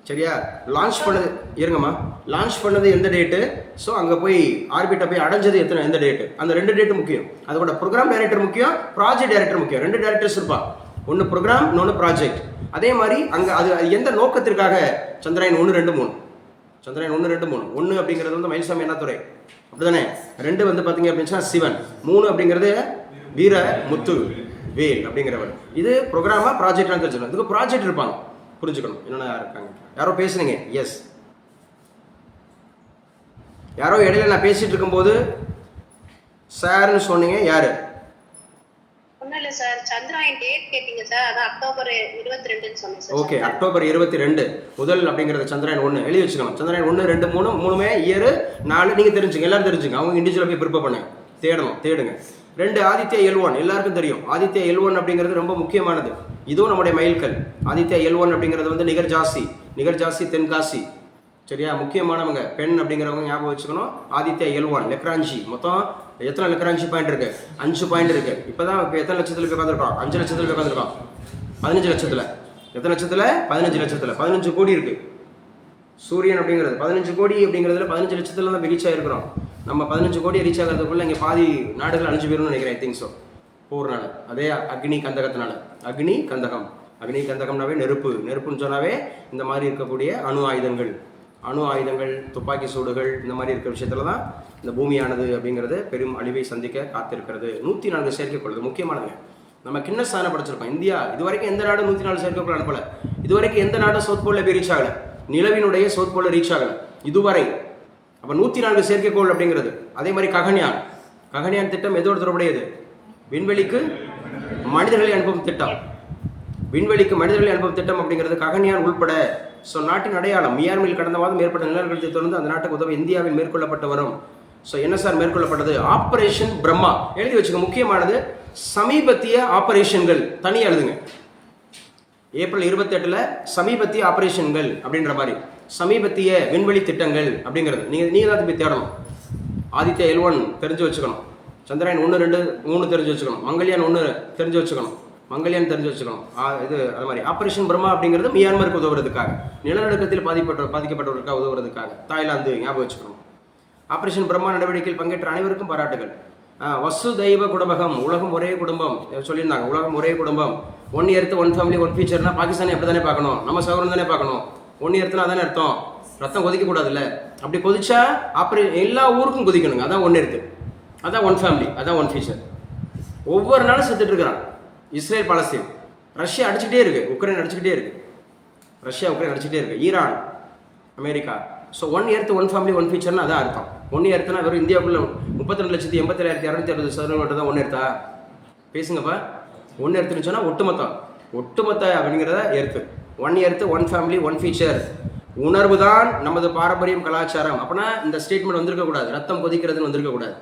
S1: சரியா? லான்ச் பண்ணது இருங்கம்மா. லான்ச் பண்ணது எந்த டேட்டு? ஸோ அங்கே போய் ஆர்பிட்டை போய் அடைஞ்சது எந்த டேட்டு? அந்த 2 டேட்டு முக்கியம். அதோட ப்ரோக்ராம் டைரக்டர் முக்கியம், ப்ராஜெக்ட் டைரக்டர் முக்கியம். 2 டைரக்டர்ஸ் இருப்பான். ஒன்று ப்ரோக்ராம், இன்னொன்று ப்ராஜெக்ட். அதே மாதிரி அங்கே அது எந்த நோக்கத்திற்காக? சந்திராயன் 1, 2, 3. சந்திராயன் 1, 2, 3. 1 அப்படிங்கிறது வந்து மயில்சாமி அண்ணாதுரை, அப்படிதானே? 2 வந்து பார்த்தீங்க அப்படின்னா சிவன். 3 அப்படிங்கிறது வீர முத்து வேல் அப்படிங்கிறவர். இது ப்ரோக்ராமா ப்ராஜெக்டாக தெரிஞ்சுக்கணும். இதுக்கு ப்ராஜெக்ட் இருப்பாங்க, புரிஞ்சுக்கணும். என்னென்ன யார் இருக்காங்க? யாரோ பேசுனீங்க? எஸ். யாரோ இடையில நான் பேசிட்டு இருக்கும்போது சார்னு சொன்னீங்க. யாரு?
S2: ஒண்ணும் இல்ல சார், சந்திராயன் டேட் கேட்டீங்க சார், அதான் அக்டோபர் 22 சொன்னேன் சார்.
S1: ஓகே, அக்டோபர் 22 முதல் அப்படிங்கிறது சந்திராயன் 1 எழுதி வச்சுக்கணும். சந்திராயன் 1, 2, 3 மூணுமே இயர் 4 நீங்க தெரிஞ்சுங்க, எல்லாரும் தெரிஞ்சுங்க. அவங்க இண்டிவிஜுவலா போய் ப்ரிப்பேர் பண்ணுங்க, தேடுங்க. 2 ஆதித்யா L1 எல்லாருக்கும் தெரியும். ஆதித்யா L1 அப்படிங்கிறது ரொம்ப முக்கியமானது. இதுவும் நம்முடைய மைல்கல். ஆதித்யா L1 அப்படிங்கிறது வந்து நிகர்ஜாசி தென்காசி. சரியா? முக்கியமானவங்க பெண் அப்படிங்கிறவங்க ஞாபகம் வச்சுக்கணும். Aditya L1 Lagrange. மொத்தம் எத்தனை லெக்ராஞ்சி பாயிண்ட் இருக்கு? 5 பாயிண்ட் இருக்கு. இப்போதான் எத்தனை லட்சத்தில் போய் உட்காந்துருக்கோம்? 5 லட்சத்தில் போய் உட்காந்துருக்கோம். 15 லட்சத்தில். எத்தனை லட்சத்தில்? 15 லட்சத்தில். 15 கோடி இருக்கு. சூரியன் அப்படிங்கிறது 15 கோடி அப்படிங்கிறதுல 15 லட்சத்துல தான் ரீச் ஆகிருக்கிறோம். நம்ம 15 கோடி ரீச் ஆகிறதுக்குள்ள இங்கே பாதி நாடுகள் அழிஞ்சு போயிடும்னு நினைக்கிறேன். I think so. போர்னால அதே அக்னி கந்தகத்தினால. அக்னி கந்தகம்னாவே நெருப்புன்னு சொன்னாவே இந்த மாதிரி இருக்கக்கூடிய அணு ஆயுதங்கள், துப்பாக்கி சூடுகள், இந்த மாதிரி இருக்கிற விஷயத்துல தான் இந்த பூமியானது அப்படிங்கிறது பெரும் அழிவை சந்திக்க காத்திருக்கிறது. 104 செயற்கைக்கோள் முக்கியமானது. நம்ம கின்னஸ் சாதனை படைச்சிருக்கோம். இந்தியா இதுவரைக்கும் எந்த நாடும் 104 செயற்கைக்கோள் அனுப்பல. இதுவரைக்கும் எந்த நாடும் சவுத் போல்ல போய் ரீச் ஆகல. நிலவினுடைய சவுத் போல்ல ரீச் ஆகல இதுவரை. அப்ப 104 செயற்கைக்கோள் அப்படிங்கிறது. அதே மாதிரி ககன்யான் திட்டம் எதோடு தொடர்புடையது? விண்வெளிக்கு மனிதர்களை அனுப்பும் திட்டம். அப்படிங்கிறது ககன்யான் உள்பட. ஸோ நாட்டின் அடையாளம். மியான்மரில் கடந்த மாதம் ஏற்பட்ட நிலநடுக்கத்தை தொடர்ந்து அந்த நாட்டுக்கு உதவ இந்தியாவில் மேற்கொள்ளப்பட்டு வரும். ஸோ என்ன சார் மேற்கொள்ளப்பட்டது? ஆபரேஷன் பிரம்மா. எழுதி வச்சுக்க. முக்கியமானது சமீபத்திய ஆபரேஷன்கள். தனியாக எழுதுங்க. ஏப்ரல் 28 சமீபத்திய ஆபரேஷன்கள் அப்படின்ற மாதிரி. சமீபத்திய விண்வெளி திட்டங்கள் அப்படிங்கிறது நீங்க தான் போய் தேடணும். ஆதித்யா L1 தெரிஞ்சு வச்சுக்கணும். சந்திராயன் 1, 2, 3 தெரிஞ்சு வச்சுக்கணும். மங்கள்யான் 1 தெரிஞ்சு வச்சுக்கணும். இது அது மாதிரி. ஆபரேஷன் பிரம்மா அப்படிங்கிறது மியான்மருக்கு உதவுறதுக்காக, நிலநடுக்கத்தில் பாதிக்கப்பட்டவர்களுக்காக உதவுறதுக்காக. தாய்லாந்து ஞாபகம் வச்சுக்கணும். ஆபரேஷன் பிரம்மா நடவடிக்கையில் பங்கேற்ற அனைவருக்கும் பாராட்டுகள். வசுதைவ குடும்பகம், உலகம் ஒரே குடும்பம் சொல்லியிருந்தாங்க. உலகம் ஒரே குடும்பம். 1 எர்த் 1 ஃபேமிலி 1 ஃபியூச்சர்னா பாகிஸ்தானை எப்படி தானே பார்க்கணும், நம்ம சகோதரன் தானே பார்க்கணும். 1 எர்த்னா அதானே அர்த்தம், ரத்தம் கொதிக்க கூடாதுல்ல. அப்படி கொதிச்சா எல்லா ஊருக்கும் கொதிக்கணுங்க. அதான் 1 எர்த், அதான் 1 ஃபேமிலி, அதான் 1 ஃபியூச்சர். ஒவ்வொரு நாளும் செத்துட்டு இருக்கிறான். இஸ்ரேல் பாலஸ்தீன், ரஷ்யா அடிச்சுக்கிட்டே இருக்கு, உக்ரைன் அடிச்சுக்கிட்டே இருக்கு, Iran, America. So 1 earth 1 family 1 ஃபியூச்சர்னா அதான் அர்த்தம். 1 எர்த்னா வெறும் இந்தியாவுக்குள்ள 32,87,260 மட்டும் தான் 1 எர்த்தா? பேசுங்கப்பா. 1 எர்த்துன்னு சொன்னால் ஒட்டுமொத்த அப்படிங்கிறத எர்த்து. 1 earth 1 family 1 future. உணர்வு தான் நமது பாரம்பரியம், கலாச்சாரம். அப்படின்னா இந்த ஸ்டேட்மெண்ட் வந்திருக்க கூடாது. ரத்தம் கொதிக்கிறதுன்னு வந்திருக்க கூடாது.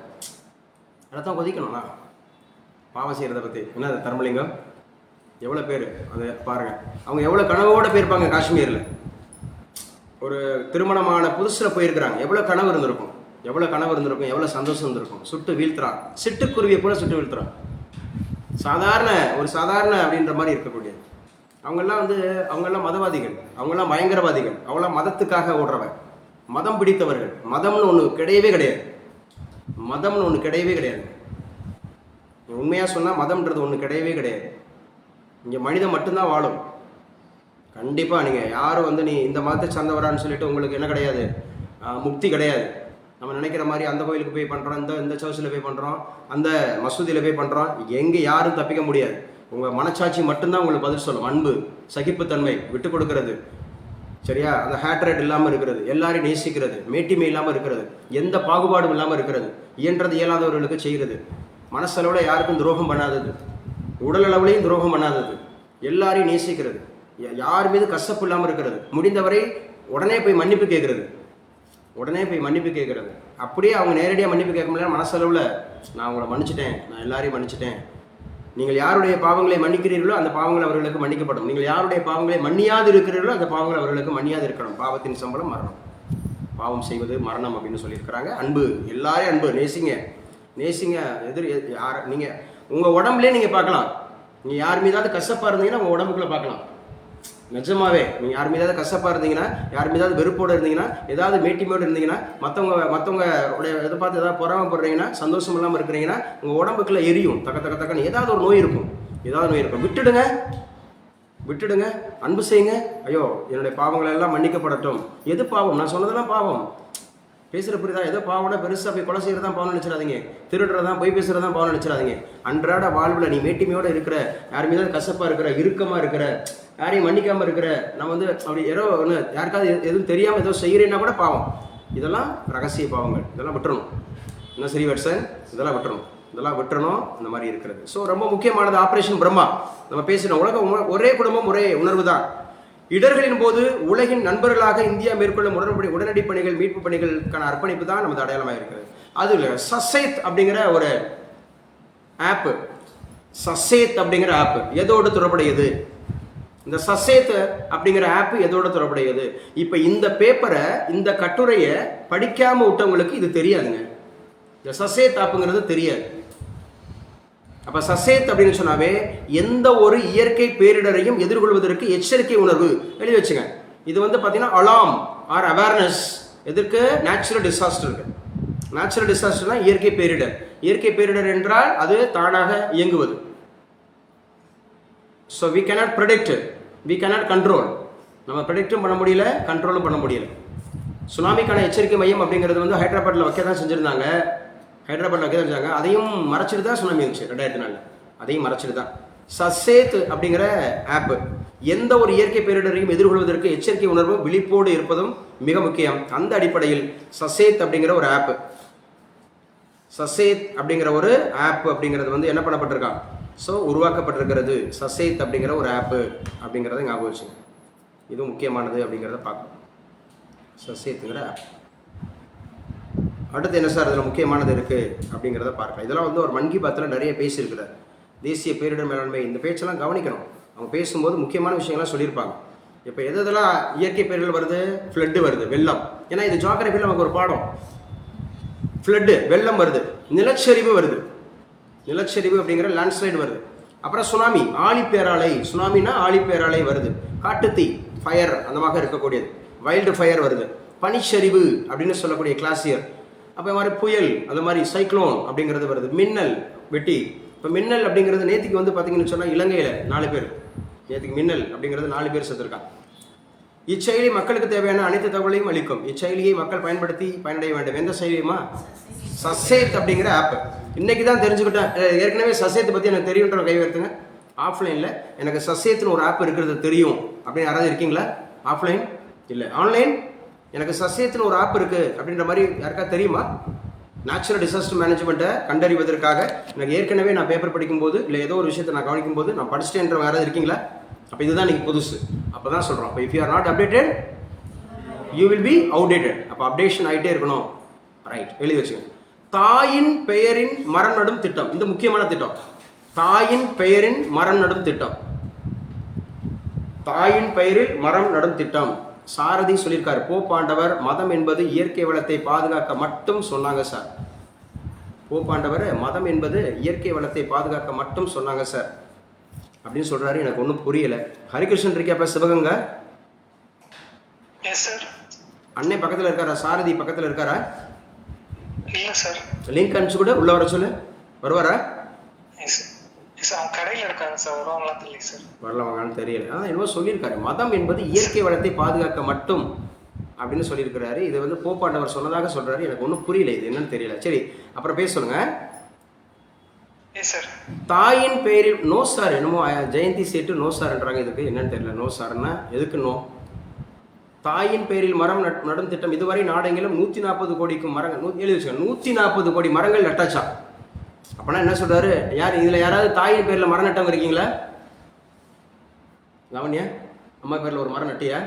S1: ரத்தம் கொதிக்கணும்னா பாவம் செய்கிறத பற்றி என்ன தர்மலிங்கம் எவ்வளோ பேர் அதை பாருங்கள். அவங்க எவ்வளோ கனவோடு போயிருப்பாங்க. காஷ்மீரில் ஒரு திருமணமான புதுசில் போயிருக்கிறாங்க. எவ்வளோ கனவு இருந்திருக்கும், எவ்வளோ சந்தோஷம் இருந்திருக்கும். சுட்டு வீழ்த்துறான், சிட்டுக்குருவியை கூட சுட்டு வீழ்த்துறான். சாதாரண அப்படின்ற மாதிரி இருக்கக்கூடியது. அவங்கெல்லாம் மதவாதிகள், அவங்கெல்லாம் பயங்கரவாதிகள், அவங்களாம் மதத்துக்காக ஓடுறவன், மதம் பிடித்தவர்கள். மதம்னு ஒன்று கிடையவே கிடையாது. உண்மையாக சொன்னால் மதம்ன்றது ஒன்று கிடையவே கிடையாது. இங்கே மனிதன் மட்டும்தான் வாழும். கண்டிப்பாக நீங்கள் யாரும் வந்து நீ இந்த மதத்தை சார்ந்தவரான்னு சொல்லிட்டு உங்களுக்கு என்ன கிடையாது, முக்தி கிடையாது. நம்ம நினைக்கிற மாதிரி அந்த கோயிலுக்கு போய் பண்ணுறோம், இந்த சர்ச்சில் போய் பண்ணுறோம், அந்த மசூதியில் போய் பண்ணுறோம், எங்கே யாரும் தப்பிக்க முடியாது. உங்கள் மனச்சாட்சி மட்டும்தான் உங்களுக்கு பதில் சொல்லும். அன்பு, சகிப்புத்தன்மை, விட்டு கொடுக்கறது, சரியா, அந்த ஹேட்ரேட் இல்லாமல் இருக்கிறது, எல்லாரையும் நேசிக்கிறது, மேட்டிமை இல்லாமல் இருக்கிறது, எந்த பாகுபாடும் இல்லாமல் இருக்கிறது, இயன்றது இயலாதவர்களுக்கு செய்கிறது, மனசளவில் யாருக்கும் துரோகம் பண்ணாதது, உடல் அளவுலையும் துரோகம் பண்ணாதது, எல்லாரையும் நேசிக்கிறது, யார் மீது கசப்பு இல்லாமல் இருக்கிறது, முடிந்தவரை உடனே போய் மன்னிப்பு கேட்கறது, அப்படியே அவங்க நேரடியாக மன்னிப்பு கேட்க முடியல, மனசளவில் நான் உங்களை மன்னிச்சிட்டேன், நான் எல்லாரையும் மன்னிச்சிட்டேன். நீங்கள் யாருடைய பாவங்களை மன்னிக்கிறீர்களோ அந்த பாவங்கள் அவர்களுக்கு மன்னிக்கப்படும். நீங்கள் யாருடைய பாவங்களை மன்னியாது இருக்கிறீர்களோ அந்த பாவங்கள் அவர்களுக்கு மன்னியாது இருக்கணும். பாவத்தின் சம்பளம் மரணம், பாவம் செய்வது மரணம் அப்படின்னு சொல்லியிருக்கிறாங்க. அன்பு, எல்லாரையும் அன்பு, நேசிங்க. நீங்கள் உங்கள் உடம்புலேயே நீங்கள் பார்க்கலாம். நீங்கள் யார் மீதாவது கசப்பாக இருந்தீங்கன்னா உங்கள் உடம்புக்குள்ளே பார்க்கலாம். நிஜமாவே நீங்கள் யார் மீதாவது கசப்பாக இருந்தீங்கன்னா, யார் மீதாவது வெறுப்போடு இருந்தீங்கன்னா, ஏதாவது மேட்டிமையோடு இருந்தீங்கன்னா, மற்றவங்க இதை பார்த்து ஏதாவது பொறாமப்படுறீங்கன்னா, சந்தோஷம் இல்லாமல் இருக்கிறீங்கன்னா, உங்கள் உடம்புக்குள்ள எரியும், தக்கன்னு ஏதாவது ஒரு நோய் இருக்கும். விட்டுடுங்க, அன்பு செய்யுங்க. ஐயோ என்னுடைய பாவங்கள் எல்லாம் மன்னிக்கப்படட்டும். எது பாவம்? நான் சொன்னதெல்லாம் பாவம். பேசுகிற புரியுதா? ஏதோ பாவம்னா பெருசாக போய் கொலை செய்கிறது தான் பாவம் நினச்சிடாதீங்க, திருடுறதான், பொய் பேசுகிறது தான் பாவம் நினச்சிடாதீங்க. அன்றாட வாழ்வில் நீ மேட்டிமையோடு இருக்கிற, யார் மீதாவது கசப்பாக இருக்கிற, இறுக்கமாக இருக்கிற, யாரையும் மன்னிக்காமல் இருக்கிற, நம்ம வந்து அப்படி ஏதோ ஒன்று யாருக்காவது எதுவும் தெரியாமல் ஏதோ செய்கிறேன்னா கூட பாவம். இதெல்லாம் ரகசிய பாவங்கள், இதெல்லாம் விட்டுறணும். என்ன சரி வட்சன், இதெல்லாம் விட்டுறணும் இந்த மாதிரி இருக்கிறது. ஸோ ரொம்ப முக்கியமானது ஆப்ரேஷன் பிரம்மா. நம்ம பேசினோம், உலகம் ஒரே குடும்பம் ஒரே உணர்வு தான். இடர்களின் போது உலகின் நண்பர்களாக இந்தியா மேற்கொள்ளும் உடனடி பணிகள், மீட்பு பணிகளுக்கான அர்ப்பணிப்பு தான் நமது அடையாளமாக இருக்கிறது. அது இல்லை, சசேத் அப்படிங்கிற ஒரு ஆப்பு, எதோடு தொடர்புடையது? இந்த சசேத் அப்படிங்கிற ஆப் எதோட தொடர்புடையது? இப்போ இந்த பேப்பரை, இந்த கட்டுரையை படிக்காம விட்டவங்களுக்கு இது தெரியாதுங்க. இந்த சசேத் ஆப்புங்கிறது தெரியாது. அப்ப சசேத் அப்படின்னு சொன்னாவே எந்த ஒரு இயற்கை பேரிடரையும் எதிர்கொள்வதற்கு எச்சரிக்கை உணர்வு. எழுதி வச்சுங்க. இது வந்து பார்த்தீங்கன்னா அலாம் ஆர் அவேர்னஸ். எதற்கு? நேச்சுரல் டிசாஸ்டருக்கு. நேச்சுரல் டிசாஸ்டர்னா இயற்கை பேரிடர். இயற்கை பேரிடர் என்றால் அது தானாக இயங்குவது. So we cannot predict, we cannot control. நம்ம ப்ரெடிக்டும் பண்ண முடியல, கண்ட்ரோலும் பண்ண முடியல. சுனாமிக்கான எச்சரிக்கை மையம் அப்படிங்கிறது வந்து ஹைதராபாத்தில் வைக்க தான் செஞ்சுருந்தாங்க. அதையும் மறைச்சிட்டு தான் சுனாமி இருந்துச்சு 2004. அதையும் மறைச்சிட்டு தான். சசேத் அப்படிங்கிற ஆப் எந்த ஒரு இயற்கை பேரிடரையும் எதிர்கொள்வதற்கு எச்சரிக்கை உணர்வு, விழிப்போடு இருப்பதும் மிக முக்கியம். அந்த அடிப்படையில் சசேத் அப்படிங்கிற ஒரு ஆப், அப்படிங்கிறது வந்து என்ன பண்ணப்பட்டிருக்கான்? ஸோ உருவாக்கப்பட்டிருக்கிறது. சசேத் அப்படிங்கிற ஒரு ஆப்பு அப்படிங்கிறத ஞாபகம் வச்சுங்க. இது முக்கியமானது அப்படிங்கிறத பார்க்கணும். சசேத்துங்கிற ஆப். அடுத்து என்ன சார் இதில் முக்கியமானது இருக்குது அப்படிங்கிறத பார்க்கலாம். இதெல்லாம் வந்து ஒரு மன் கி பாத்தில் நிறைய பேசியிருக்கிறார். தேசிய பேரிடர் மேலாண்மை, இந்த பேச்செல்லாம் கவனிக்கணும். அவங்க பேசும்போது முக்கியமான விஷயங்கள்லாம் சொல்லியிருப்பாங்க. இப்போ எதெல்லாம் இயற்கை பேரிடர் வருது? ஃப்ளட்டு வருது, வெள்ளம். ஏன்னா இது ஜியோகிராஃபியில் நமக்கு ஒரு பாடம். ஃப்ளட்டு, வெள்ளம் வருது, நிலச்சரிவு வருது, நிலச்சரிவு அப்படிங்கிற லேண்ட்ஸ்லைடு வருது. அப்புறம் சுனாமி, ஆழிப்பேராலை, சுனாமினா ஆழிப்பேராலை வருது. காட்டுத்தீ, ஃபயர், அந்த மாதிரி இருக்கக்கூடியது, வைல்டு ஃபயர் வருது. பனிச்சரிவு அப்படின்னு சொல்லக்கூடிய கிளாசியர். அப்போ மாதிரி புயல், அது மாதிரி சைக்ளோன் அப்படிங்கிறது வருது. மின்னல், வெட்டி. இப்போ மின்னல் அப்படிங்கிறது நேற்றுக்கு வந்து பார்த்தீங்கன்னு சொன்னால் இலங்கையில் 4 பேர், நேற்றுக்கு மின்னல் அப்படிங்கிறது 4 பேர் செத்துருக்காங்க. இச்செயலி மக்களுக்கு தேவையான அனைத்து தகவலையும் அளிக்கும். இச்செயலியை மக்கள் பயன்படுத்தி பயனடைய வேண்டும். எந்த செயலியுமா? சசேத் அப்படிங்கிற ஆப். இன்னைக்கு தான் தெரிஞ்சுக்கிட்டேன். ஏற்கனவே சசேத்தை பற்றி எனக்கு தெரியுன்ற கை வருத்துங்க. ஆஃப்லைனில் எனக்கு சசேத்துன்னு ஒரு ஆப் இருக்கிறது தெரியும் அப்படின்னு யாராவது இருக்கீங்களா? ஆஃப்லைன் இல்லை, ஆன்லைன். எனக்கு சசேத்துன்னு ஒரு ஆப் இருக்குது அப்படின்ற மாதிரி யாருக்கா தெரியுமா? நேச்சுரல் டிசாஸ்டர் மேனேஜ்மெண்ட்டை கண்டறிவதற்காக எனக்கு ஏற்கனவே நான் பேப்பர் படிக்கும்போது இல்லை ஏதோ ஒரு விஷயத்தை நான் கவனிக்கும்போது நான் படிச்சிட்டேன்ற யாராவது இருக்கீங்களா? அப்போ இதுதான் நீங்கள் புதுசு. அப்போ தான் சொல்கிறோம். அப்போ if you are not updated you will be outdated. அப்போ அப்டேஷன் ஆகிட்டே இருக்கணும். ரைட், எழுதி வச்சுக்கோங்க. தாயின் பெயரின் மரம் நடும் திட்டம். இந்த முக்கியமான திட்டம். தாயின் பெயரின் மரம் நடும் திட்டம். தாயின் பெயரில் மரம் நடும் திட்டம். சாரதி சொல்லியிருக்காரு, போப்பாண்டவர் மதம் என்பது இயற்கை வளத்தை பாதுகாக்க மட்டும் சொன்னாங்க சார். போப்பாண்டவர் மதம் என்பது இயற்கை வளத்தை பாதுகாக்க மட்டும் சொன்னாங்க சார் அப்படின்னு சொல்றாரு. எனக்கு ஒன்றும் புரியல. ஹரிகிருஷ்ணன் இருக்கியாப்பா சிவகங்கா? அன்னை பக்கத்தில் இருக்காரா? சாரதி பக்கத்தில் இருக்காரா? லிங்க் அனுப்பிச்சு கூட உள்ள வர சொல்லு. வருவாரா?
S3: மறையில இருக்காங்க சார், வருவாங்களா தெரியல சார்.
S1: வரலவாங்கன்னு தெரியல. என்னவோ சொல்லியிருக்காரு, மதம் என்பது இயற்கை வளத்தை பாதுகாக்க மட்டும் அப்படின்னு சொல்லியிருக்கிறாரு. இது வந்து போப்பாண்டவர் சொன்னதாக சொல்றாரு. எனக்கு ஒன்றும் புரியல, இது என்னன்னு தெரியல. சரி, அப்புறம் பேச சொல்லுங்க. தாயின் பேரில் நோ சார், என்னமோ ஜெயந்தி சேட்டு நோ சார்ன்றாங்க. இதுக்கு என்னன்னு தெரியல. நோ சார்னா எதுக்கு நோ? தாயின் பேரில் மரம் நடும் திட்டம் இதுவரை நாடெங்கிலும் 140 கோடிக்கும் மரங்கள் எழுதி வச்சுக்க, 140 கோடி மரங்கள் நட்டாச்சா. அப்பனா என்ன சொல்றாரு? யார் இதுல யாராவது தாயின் பேர்ல மரம் நட்டவங்க இருக்கீங்களா? கவனியா, அம்மா பேர்ல ஒரு மரம் நட்டியா?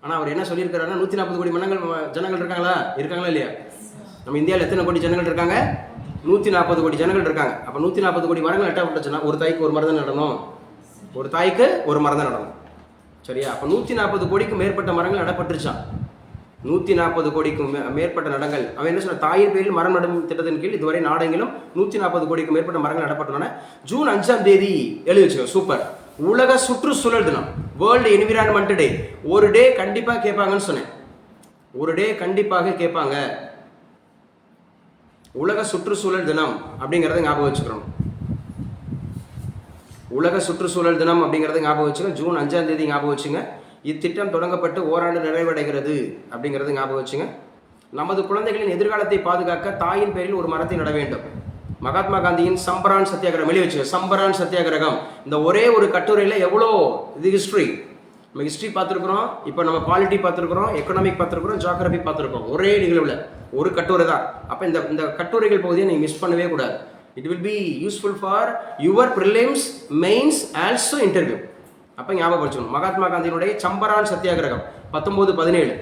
S1: ஆனா அவர் என்ன சொல்லியிருக்காருன்னா 140 கோடி ஜனங்கள் இருக்காங்களா இல்லையா? நம்ம இந்தியாவில் எத்தனை கோடி ஜனங்கள் இருக்காங்க? 140 கோடி ஜனங்கள் இருக்காங்க. அப்ப 140 கோடி மரங்கள் நட்டப்பட்டுச்சுன்னா ஒரு தாய்க்கு ஒரு மரம் தான் நடணும். ஒரு தாய்க்கு ஒரு மரம் தான் நடணும். சரியா? அப்ப 140 கோடிக்கும் மேற்பட்ட மரங்கள் நடப்பட்டுருச்சான். 140 கோடிக்கும் மேற்பட்ட நடங்கள். அவன் என்ன சொன்ன? தாயின் பேரில் மரம் நடும் திட்டத்தின் கீழ் இதுவரை நாடெங்கிலும் 140 கோடிக்கும் மேற்பட்ட மரங்கள் நடப்பட்டுள்ளன. ஜூன் 5ஆம் தேதி எழுதி வச்சுக்கோ. சூப்பர். உலக சுற்றுச்சூழல் தினம், வேர்ல்டு என்விரான்மெண்ட் டே. ஒரு டே கண்டிப்பா கேட்பாங்கன்னு சொன்னேன். ஒரு டே கண்டிப்பாக கேட்பாங்க. உலக சுற்றுச்சூழல் தினம் அப்படிங்கறத ஞாபகம் வச்சுக்கணும். உலக சுற்றுச்சூழல் தினம் அப்படிங்கறத ஞாபகம் வச்சுங்க. ஜூன் 5ஆம் தேதி ஞாபகம் வச்சுங்க. இத்திட்டம் தொடங்கப்பட்டு ஓராண்டு நிறைவடைகிறது அப்படிங்கறது ஞாபகம் வச்சுங்க. நமது குழந்தைகளின் எதிர்காலத்தை பாதுகாக்க தாயின் பேரில் ஒரு மரத்தை நட வேண்டும். மகாத்மா காந்தியின் சம்பரான் சத்தியாகிரகம் எழுதி வச்சுங்க. சம்பரான் சத்தியாகிரகம். இந்த ஒரே ஒரு கட்டுரையில எவ்வளோ இது ஹிஸ்டரி. நம்ம ஹிஸ்டரி பார்த்துருக்குறோம், இப்போ நம்ம பாலிட்டி பார்த்துருக்குறோம், எக்கனாமிக் பார்த்துருக்குறோம், ஜியோகிராஃபி பார்த்துருக்கோம். ஒரே நிகழ்வில் ஒரு கட்டுரை தான். அப்போ இந்த கட்டுரைகள் பகுதியை நீங்கள் மிஸ் பண்ணவே கூடாது. It will be useful for your prelims, mains, also interview. அப்போ ஞாபகம் வச்சுக்கணும். மகாத்மா காந்தியினுடைய சம்பரான் சத்தியாகிரகம் 1917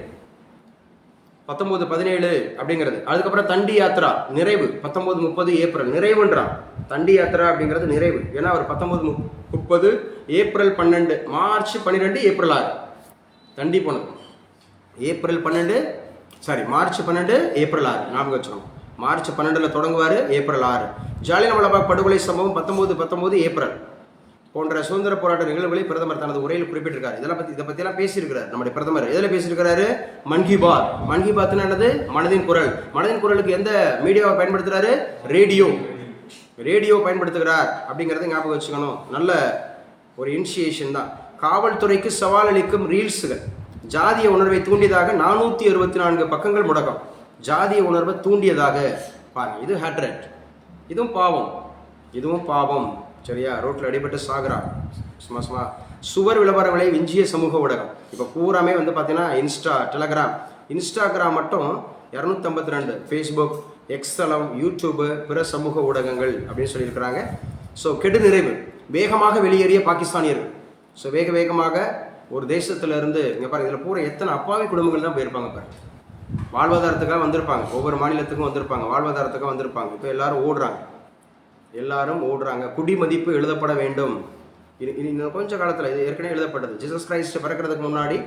S1: அப்படிங்கிறது. அதுக்கப்புறம் தண்டி யாத்ரா நிறைவு 1930 ஏப்ரல். நிறைவுன்றான். தண்டி யாத்ரா அப்படிங்கிறது நிறைவு. ஏன்னா அவர் 1930 ஏப்ரல் 12 மார்ச் 12 ஏப்ரல் 6 தண்டி போனது. மார்ச் 12 ஏப்ரல் 6 ஞாபகம் வச்சுக்கணும். March 12 தொடங்குவார், April 6. ஜாலியன்வாலாபாக் படுகொலை சம்பவம் 19 ஏப்ரல் போன்ற சுதந்திர போராட்ட நிகழ்வுகளை பிரதமர் தனது உரையில் குறிப்பிட்டிருக்காரு. இதை பற்றியெல்லாம் பேசியிருக்கிறார் நம்முடைய பிரதமர். எதில் பேசியிருக்கிறாரு? மன் கி பாத். மன் கி பாத்னா என்னது? மனதின் குரல். மனதின் குரலுக்கு எந்த மீடியாவை பயன்படுத்துறாரு? ரேடியோ பயன்படுத்துகிறார் அப்படிங்கிறத ஞாபகம் வச்சுக்கணும். நல்ல ஒரு இனிஷியேஷன் தான். காவல்துறைக்கு சவால் அளிக்கும் ரீல்ஸுகள் ஜாதிய உணர்வை தூண்டியதாக 464 பக்கங்கள் முடக்கம். ஜாதிய உணர்வை தூண்டியதாக பாருங்க. இது ஹேட்ரட். இதுவும் பாவம். சரியா? ரோட்டில் அடிபட்டு சாகுறான். சும்மா சுவர் விளம்பரங்களை விஞ்சிய சமூக ஊடகம். இப்போ பூராமே வந்து பார்த்தீங்கன்னா இன்ஸ்டாகிராம் மட்டும் 252, ஃபேஸ்புக், எக்ஸ்தலம், யூடியூபு, பிற சமூக ஊடகங்கள் அப்படின்னு சொல்லியிருக்கிறாங்க. ஸோ கெடு நிறைவு. வேகமாக வெளியேறிய பாகிஸ்தானியர்கள். ஸோ வேகமாக ஒரு தேசத்துல இருந்து இங்கே பாருங்க, இதில் பூரா எத்தனை அப்பாவி குடும்பங்கள் தான் போயிருப்பாங்க பாருங்க. வாழ்வாதாரத்துக்காக வந்திருப்பாங்க, ஒவ்வொரு மாநிலத்துக்கும் வந்திருப்பாங்க, வாழ்வாதாரத்துக்காக வந்திருப்பாங்க. இப்போ எல்லாரும் ஓடுறாங்க. குடிமதிப்பு எழுதப்பட வேண்டும். இன்னும் கொஞ்சம் காலத்தில் இது ஏற்கனவே எழுதப்பட்டது. ஜீசஸ் கிரைஸ்ட் பிறக்கிறதுக்கு முன்னாடி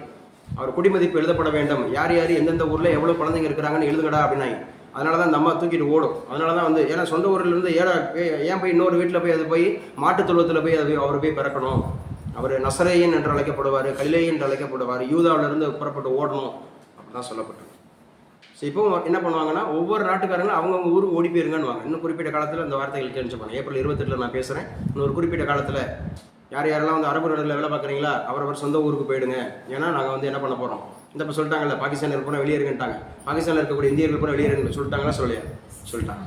S1: அவர் குடிமதிப்பு எழுதப்பட வேண்டும். யார் எந்தெந்த ஊரில் எவ்வளோ குழந்தைங்க இருக்கிறாங்கன்னு எழுதுங்கடா அப்படின்னாங்க. அதனால தான் அந்த அம்மா தூக்கிட்டு ஓடும். அதனால தான் வந்து ஏன்னா சொந்த ஊர்லேருந்து ஏன் போய் இன்னொரு வீட்டில் போய் அது போய் மாட்டுத் தொழுவத்தில் போய் அவர் போய் பிறக்கணும். அவர் நசரேயன் என்று அழைக்கப்படுவார், கலிலேயன் என்று அழைக்கப்படுவார், யூதாவிலிருந்து புறப்பட்டு ஓடணும் அப்படிதான் சொல்லப்பட்டிருக்கு. ஸோ இப்போ என்ன பண்ணுவாங்கன்னா ஒவ்வொரு நாட்டுக்காரங்களும் அவங்கவுங்க ஊருக்கு ஓடி போயிருங்கன்னு. இன்னும் குறிப்பிட்ட காலத்தில் இந்த வார்த்தைகள் தெரிஞ்சுப்பாங்க. ஏப்ரல் 28 நான் பேசுகிறேன். இன்னொரு குறிப்பிட்ட காலத்தில் யாரெல்லாம் வந்து அரபு நாடுகளில் வேலை பார்க்குறீங்களா அவரவர் சொந்த ஊருக்கு போயிடுங்க. ஏன்னா நாங்கள் வந்து என்ன பண்ண போகிறோம், இந்த இப்போ சொல்லிட்டாங்கல்ல, பாகிஸ்தானில் பூரா வெளியேறுங்கன்ட்டாங்க. பாகிஸ்தானில் இருக்கக்கூடிய இந்தியர்கள் பூரா வெளியேறுங்க சொல்லிட்டாங்களா? சொல்லிட்டாங்க.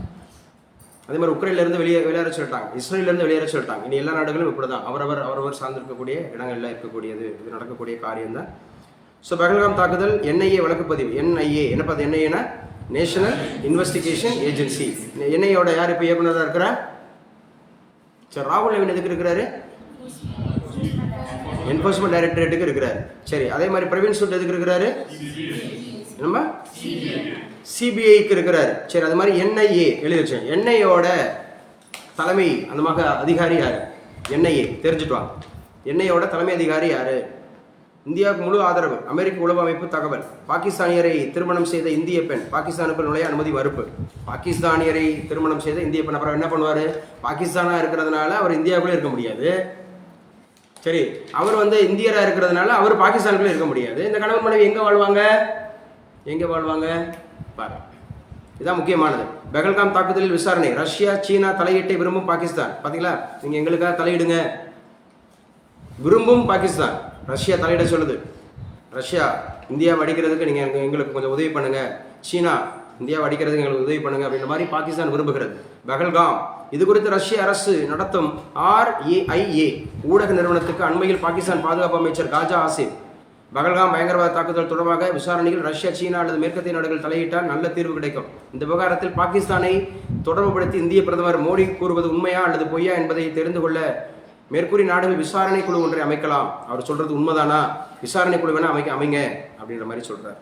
S1: அதே மாதிரி உக்ரைன்லேருந்து வெளியேற சொல்லிட்டாங்க, இஸ்ரேலேருந்து வெளியேற சொல்லிட்டாங்க. இனி எல்லா நாடுகளும் இப்படி தான் அவரவர் சார்ந்திருக்கக்கூடிய இடங்களில் இருக்கக்கூடியது. இது நடக்கக்கூடிய காரியம் தான். ஸோ பஹல்காம் தாக்குதல் NIA வழக்குப்பதிவு. NIA என்னப்பா? அது NIAனா நேஷனல் இன்வெஸ்டிகேஷன் ஏஜென்சி. NIAவோட யார் இப்போ இயக்குனராக இருக்கிறா? சரி, ராகுல் நவீன் எதுக்கு இருக்கிறாரு? என்ஃபோர்ஸ்மெண்ட் டைரக்டரேட்டுக்கு இருக்கிறாரு. சரி, அதே மாதிரி பிரவீன் சூட் எதுக்கு இருக்கிறாரு? நம்ம CBIக்கு இருக்கிறாரு. சரி, அது மாதிரி NIA எழுதி வச்சேன். NIAவோட தலைமை அந்த மாதிரி அதிகாரி யாரு? NIA தெரிஞ்சுட்டு வாங்க. NIAவோட தலைமை அதிகாரி யாரு? இந்தியாவுக்கு முழு ஆதரவு. அமெரிக்க உளவு அமைப்பு தகவல். பாகிஸ்தானியரை திருமணம் செய்த இந்திய பெண் பாகிஸ்தானுக்குள் நுழைய அனுமதி மறுப்பு. பாகிஸ்தானியரை திருமணம் செய்த இந்திய பெண் அப்புறம் என்ன பண்ணுவார்? பாகிஸ்தானா இருக்கிறதுனால அவர் இந்தியாவுக்குள்ளே இருக்க முடியாது. சரி, அவர் வந்து இந்தியராக இருக்கிறதுனால அவர் பாகிஸ்தானுக்குள்ளே இருக்க முடியாது. இந்த கணவன் மனைவி எங்கே வாழ்வாங்க? பாரு, இதுதான் முக்கியமானது. பெஹல்காம் தாக்குதலில் விசாரணை, ரஷ்யா சீனா தலையீட்டை விரும்பும் பாகிஸ்தான். பார்த்தீங்களா, நீங்கள் எங்களுக்காக தலையிடுங்க விரும்பும் பாகிஸ்தான். ரஷ்யா தலையிட சொல்லுது. ரஷ்யா இந்தியாவை அடிக்கிறதுக்கு நீங்கள் எங்களுக்கு கொஞ்சம் உதவி பண்ணுங்க, சீனா இந்தியாவை அடிக்கிறதுக்கு எங்களுக்கு உதவி பண்ணுங்க அப்படின்ற மாதிரி பாகிஸ்தான் விரும்புகிறது. பெஹல்காம் இது குறித்து ரஷ்ய அரசு நடத்தும் RAIA ஊடக நிறுவனத்துக்கு அண்மையில் பாகிஸ்தான் பாதுகாப்பு அமைச்சர் காஜா ஆசிப் பகல்காம் பயங்கரவாத தாக்குதல் தொடர்பாக விசாரணையில் ரஷ்யா சீனா அல்லது மேற்கத்திய நாடுகள் தலையிட்டால் நல்ல தீர்வு கிடைக்கும். இந்த விவகாரத்தில் பாகிஸ்தானை தொடர்புபடுத்தி இந்திய பிரதமர் மோடி கூறுவது உண்மையா அல்லது பொய்யா என்பதை தெரிந்து கொள்ள மேற்கூறிய நாடுகள் விசாரணை குழு ஒன்றை அமைக்கலாம். அவர் சொல்றது உண்மைதானா, விசாரணை குழு வேணா அமைங்க அப்படின்ற மாதிரி சொல்றார்.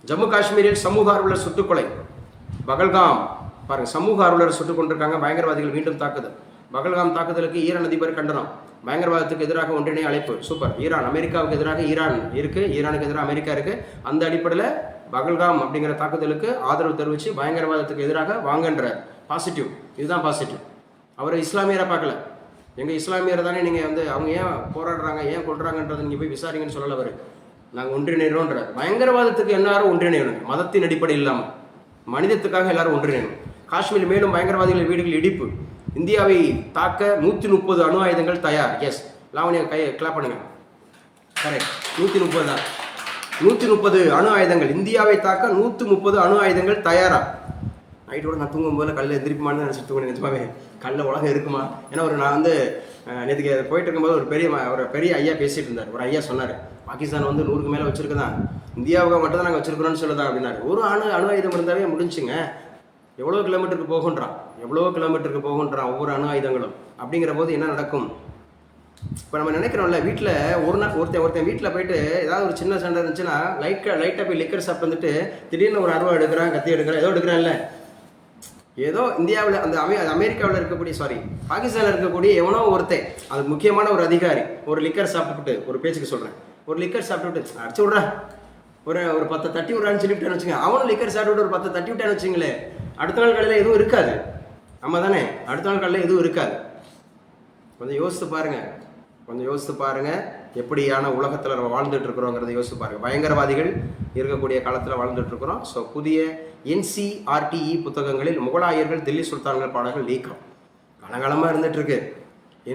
S1: ஜம்மு காஷ்மீரில் சமூக ஆர்வலர் சுட்டுக்கொலை. பகல்காம் பாருங்க, சமூக ஆர்வலர் சுட்டுக் கொண்டிருக்காங்க, பயங்கரவாதிகள் மீண்டும் தாக்குதல். பகல்காம் தாக்குதலுக்கு ஈரான் அதிபர் கண்டனம். பயங்கரவாதத்துக்கு எதிராக ஒன்றிணைய அழைப்பு. சூப்பர். ஈரான், அமெரிக்காவுக்கு எதிராக ஈரான் இருக்கு, ஈரானுக்கு எதிராக அமெரிக்கா இருக்கு. அந்த அடிப்படையில் பகல்காம் அப்படிங்கிற தாக்குதலுக்கு ஆதரவு தெரிவித்து பயங்கரவாதத்துக்கு எதிராக வாங்கன்ற பாசிட்டிவ். இதுதான் பாசிட்டிவ். அவர் இஸ்லாமியரை பார்க்கல. எங்கள் இஸ்லாமியரை தானே நீங்கள் வந்து அவங்க ஏன் போராடுறாங்க, ஏன் கொள்றாங்கன்றதை நீங்கள் போய் விசாரிங்கன்னு சொல்லலை. அவர் நாங்கள் ஒன்றிணைகிறோன்ற பயங்கரவாதத்துக்கு எல்லாரும் ஒன்றிணையணும், மதத்தின் அடிப்படை இல்லாமல் மனிதத்துக்காக எல்லாரும் ஒன்றிணையணும். காஷ்மீர் மேலும் பயங்கரவாதிகள் வீடுகள் இடிப்பு. இந்தியாவை தாக்க 130 அணு ஆயுதங்கள் தயார். எஸ், லாவணியா கிளாப் பண்ணுங்க. கரெக்ட், 130 தான். 130 அணு ஆயுதங்கள், இந்தியாவை தாக்க 130 அணு ஆயுதங்கள் தயாரா. நைட்டோட நான் தூங்கும் போது கல்ல எந்திரிப்புமான்னு நினச்சிட்டு தூங்கினேன். நிஜமாவே கல்ல உலகம் இருக்குமா? ஏன்னா நான் வந்து நேற்றுக்கு போயிட்டு இருக்கும்போது ஒரு பெரிய ஐயா பேசிட்டு இருந்தார். ஒரு ஐயா சொன்னார், பாகிஸ்தான் வந்து 100க்கு மேலே வச்சிருக்குதான், இந்தியாவுக்கு மட்டும் தான் நாங்கள் வச்சிருக்கிறோன்னு சொல்லுதா அப்படின்னாரு. ஒரு அணு ஆயுதம் இருந்தாவே முடிஞ்சுங்க. எவ்வளோ கிலோமீட்டருக்கு போகுன்றான் ஒவ்வொரு அணு ஆயுதங்களும். அப்படிங்கிற போது என்ன நடக்கும்? இப்போ நம்ம நினைக்கிறோம்ல, வீட்டில் ஒருத்தன் வீட்டில் போயிட்டு ஏதாவது ஒரு சின்ன சண்டை இருந்துச்சுன்னா லைட்டாக போய் லிக்கர் சாப்பிட்டு வந்துட்டு திடீர்னு ஒரு அருவா எடுக்கிறான், கத்தி எடுக்கிறான், ஏதோ எடுக்கிறான்ல. ஏதோ இந்தியாவில் அந்த அமெரிக்காவில் இருக்கக்கூடிய பாகிஸ்தானில் இருக்கக்கூடிய எவனோ ஒருத்தன், அது முக்கியமான ஒரு அதிகாரி, ஒரு லிக்கர் சாப்பிட்டுட்டு, ஒரு பேச்சுக்கு சொல்கிறேன், ஒரு லிக்கர் சாப்பிட்டுட்டு அடிச்சு விட்றா, ஒரு 10 தட்டி விட்றான்னு சொல்லிவிட்டேன்னு வச்சுங்க. அவனும் லிக்கர் சாப்பிட்டு ஒரு 10 தட்டி விட்டான்னு வச்சுங்களேன், அடுத்த நாள் காலையில் எதுவும் இருக்காது. ஆமாம் தானே, அடுத்த நாள் காலையில் எதுவும் இருக்காது. கொஞ்சம் யோசித்து பாருங்க எப்படியான உலகத்தில் நம்ம வாழ்ந்துட்டு இருக்கிறோங்கிறத யோசித்து பாருங்க. பயங்கரவாதிகள் இருக்கக்கூடிய காலத்தில் வாழ்ந்துட்டு இருக்கிறோம். ஸோ புதிய NCERT புத்தகங்களில் முகலாயர்கள் தில்லி சுல்தான்கள் பாடல்கள் நீக்கம் காலங்காலமாக இருந்துட்டு இருக்கு.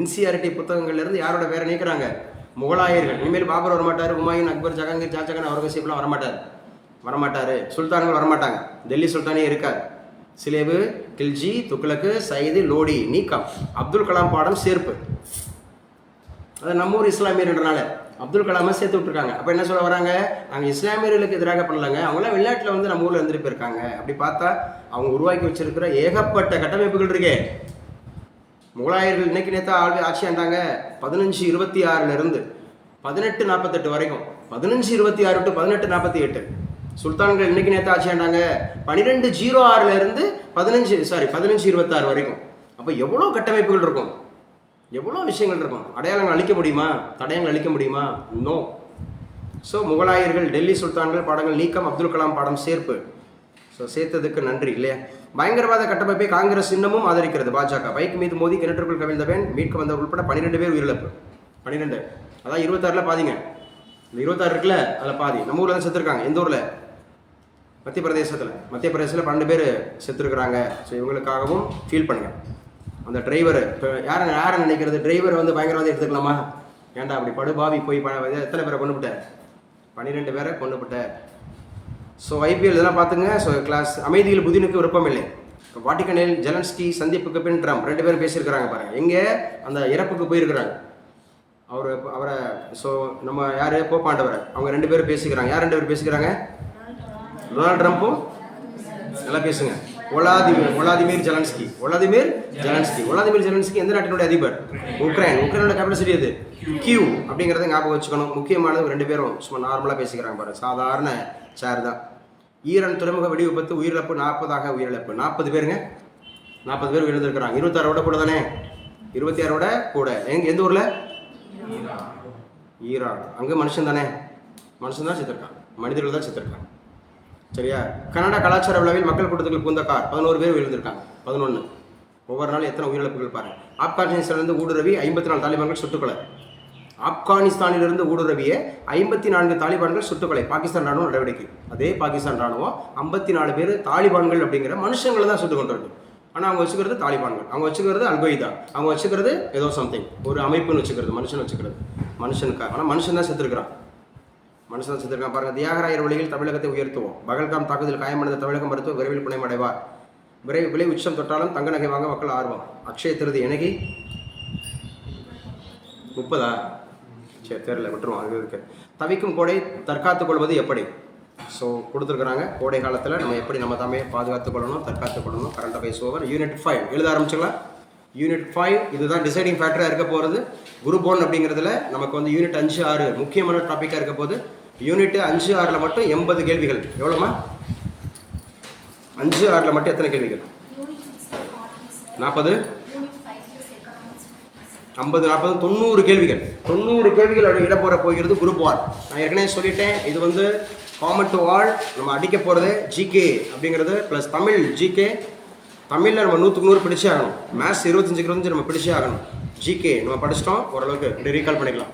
S1: NCERT புத்தகங்கள்ல இருந்து யாரோட பேரை நீக்கிறாங்க? முகலாயர்கள். இனிமேல் பாபர் வரமாட்டார், ஹுமாயூன், அக்பர், ஜஹாங்கீர், ஷாஜகான், அவுரங்கசீப்லாம் வரமாட்டார். சுல்தான்கள் வரமாட்டாங்க. டெல்லி சுல்தானே இருக்காது. சிலேபு, கில்ஜி, துக்ளக்கு, சயீது, லோடி நீக்கம். அப்துல் கலாம் பாடம் சேர்ப்பு. அது நம்ம ஊர் இஸ்லாமியர்ன்றனால அப்துல் கலாமை சேர்த்து விட்டுருக்காங்க. அப்போ என்ன சொல்ல வராங்க? நாங்கள் இஸ்லாமியர்களுக்கு எதிராக பண்ணலாங்க, அவங்களாம் வெளிநாட்டில் வந்து நம்ம ஊரில் இருந்துட்டு போயிருக்காங்க. அப்படி பார்த்தா அவங்க உருவாக்கி வச்சிருக்கிற ஏகப்பட்ட கட்டமைப்புகள் இருக்கே. முகலாயர்கள் இன்னைக்கு நேற்று ஆட்சி ஆண்டாங்க. 1526 1848 வரைக்கும். 1526 to 1848. சுல்தான்கள் இன்னைக்கு நேற்று ஆட்சி ஆண்டாங்க 1206 1526 வரைக்கும். அப்போ எவ்வளோ கட்டமைப்புகள் இருக்கும், எவ்வளோ விஷயங்கள் இருக்கும். அடையாளங்கள் அழிக்க முடியுமா? தடயங்கள் அழிக்க முடியுமா? நோ. ஸோ முகலாயர்கள், டெல்லி சுல்தான்கள் பாடங்கள் நீக்கம், அப்துல் கலாம் பாடம் சேர்ப்பு. ஸோ சேர்த்ததுக்கு நன்றி இல்லையா. பயங்கரவாத கட்டமைப்பை காங்கிரஸ் இன்னமும் ஆதரிக்கிறது. பாஜக பைக் மீது மோதி கிணற்றுக்குள் கவிழ்ந்தவன் மீட்க வந்தவர் உட்பட 12 பேர் உயிரிழப்பு. 12, அதான் 26ல் பாதிங்க. இந்த 26 இருக்குல்ல, அதில் பாதி நம்ம ஊரில் தான் செத்துருக்காங்க. எந்த ஊரில்? மத்திய பிரதேசத்தில் 12 பேர் செத்துருக்குறாங்க. ஸோ இவங்களுக்காகவும் ஃபீல் பண்ணுங்கள். அந்த டிரைவர் இப்போ யாரை நினைக்கிறது? டிரைவர் வந்து பயங்கரவாதி எடுத்துக்கலாமா? ஏன்டா அப்படி படுபாவி போய் எத்தனை பேரை கொண்டுபிட்ட? 12 பேரை கொண்டுபிட்ட. ஸோ IPL இதெல்லாம் பார்த்துங்க. ஸோ கிளாஸ் அமைதியில் புதினுக்கு விருப்பம் இல்லை. வாட்டிகனில் ஜெலன்ஸ்கி சந்திப்புக்கு பின் ட்ரம்ப் 2 பேரும் பேசியிருக்கிறாங்க பாருங்க. எங்கே? அந்த இறப்புக்கு போயிருக்கிறாங்க அவரை. ஸோ நம்ம யார்? போப்பாண்டவர். அவங்க 2 பேரும் பேசிக்கிறாங்க. யார் 2 பேரும் பேசிக்கிறாங்க? டொனால்ட் ட்ரம்ப்பும். நல்லா பேசுங்க. ஒலாதிமிர் ஜெலன்ஸ்கி. ஒலாதிமிர் ஜெலன்ஸ்கி எந்த நாட்டினுடைய அதிபர்? உக்ரைனோட கேபிட்டல் சிட்டி அது கியூ அப்படிங்கிறத ஞாபகம் வச்சுக்கணும். முக்கியமானது 2 பேரும் சும்மா நார்மலாக பேசிக்கிறாங்க பாருங்க. சாதாரண சேர் தான். ஈரான் துறைமுக வெடி விபத்து, உயிரிழப்பு 40 உயிரிழப்பு. 40 பேருங்க, 40 பேர் விழுந்திருக்கிறாங்க. 26 கூட தானே, 26 கூட. எந்த ஊரில்? ஈரான். அங்கே மனுஷன் தான் செத்துருக்காங்க, மனிதர்கள் தான் செத்துருக்காங்க. சரியா. கனடா கலாச்சார விழாவில் மக்கள் கூட்டத்துக்கு பூந்த கார் 11 பேர் விழுந்திருக்காங்க. 11. ஒவ்வொரு நாளும் எத்தனை உயிரிழப்புகள் பாருங்க. ஆப்கானிஸ்தானிலிருந்து ஊடுருவி 54 தாலிபான்கள் சுட்டுக்கொலை. ஆப்கானிஸ்தானிலிருந்து ஊடுருவிய 54 தாலிபான்கள் சுட்டுக்கொலை, பாகிஸ்தான் ராணுவம் நடவடிக்கை. அதே பாகிஸ்தான் ராணுவம் 54 பேர் தாலிபான்கள் அப்படிங்கிற மனுஷங்களை தான் சுட்டு கொண்டு இருக்கு. ஆனால் அவங்க வச்சுக்கிறது தாலிபான்கள், அவங்க வச்சுக்கிறது அல்கொய்தா, அவங்க வச்சுக்கிறது ஏதோ சம்திங் ஒரு அமைப்புன்னு வச்சுக்கிறது, மனுஷன் வச்சுக்கிறது மனுஷனுக்காக. ஆனால் மனுஷன் தான் செத்துருக்கிறான், மனுஷன் தான் செத்துருக்கான். பாருங்க, தியாகராயர் வழியில் தமிழகத்தை உயர்த்துவோம். பகல்காம் தாக்குதல் காயமடைந்த தமிழக மருத்துவ விரைவில் குணமடைவார். விலை உச்சம் தொட்டாலும் தங்க நகை வாங்க மக்கள் ஆர்வம். அக்ஷய திருதி என்னைக்கு? 30 சரி தெரியல, விட்டுருவோம். அது இருக்கு. தவிக்கும் கோடை தற்காத்துக் கொள்வது எப்படி? ஸோ கொடுத்துருக்குறாங்க. கோடை காலத்தில் நம்ம எப்படி நம்ம தாமே பாதுகாத்துக் கொள்ளணும், தற்காத்துக் கொள்ளணும். Current affairs over. யூனிட் 5 எழுத ஆரம்பிச்சுக்கலாம். யூனிட் 5 இதுதான் டிசைடிங் ஃபேக்டராக இருக்க போகிறது. குரூப் 1 அப்படிங்கிறதுல நமக்கு வந்து யூனிட் 5, 6 முக்கியமான டாப்பிக்காக இருக்க போது. யூனிட் 5, 6 மட்டும் 80 கேள்விகள். எவ்வளோமா? 5, 6 மட்டும் எத்தனை கேள்விகள்? 40, 50, 40, 90 கேள்விகள். 90 கேள்விகள் இடம்பெற போகிறது குரூப் 1. நான் ஏற்கனவே சொல்லிட்டேன், இது வந்து காமன் டு ஆல். நம்ம அடிக்க போகிறது ஜிகே அப்படிங்கிறது ப்ளஸ் தமிழ் ஜிகே. தமிழில் நம்ம 100க்கு 100 பிடிச்சே ஆகணும். மேத்ஸ் 25க்கு 25 நம்ம பிடிச்சே ஆகணும். ஜிகே நம்ம படிச்சிட்டோம் ஓரளவுக்கு, இப்படி ரீகால் பண்ணிக்கலாம்.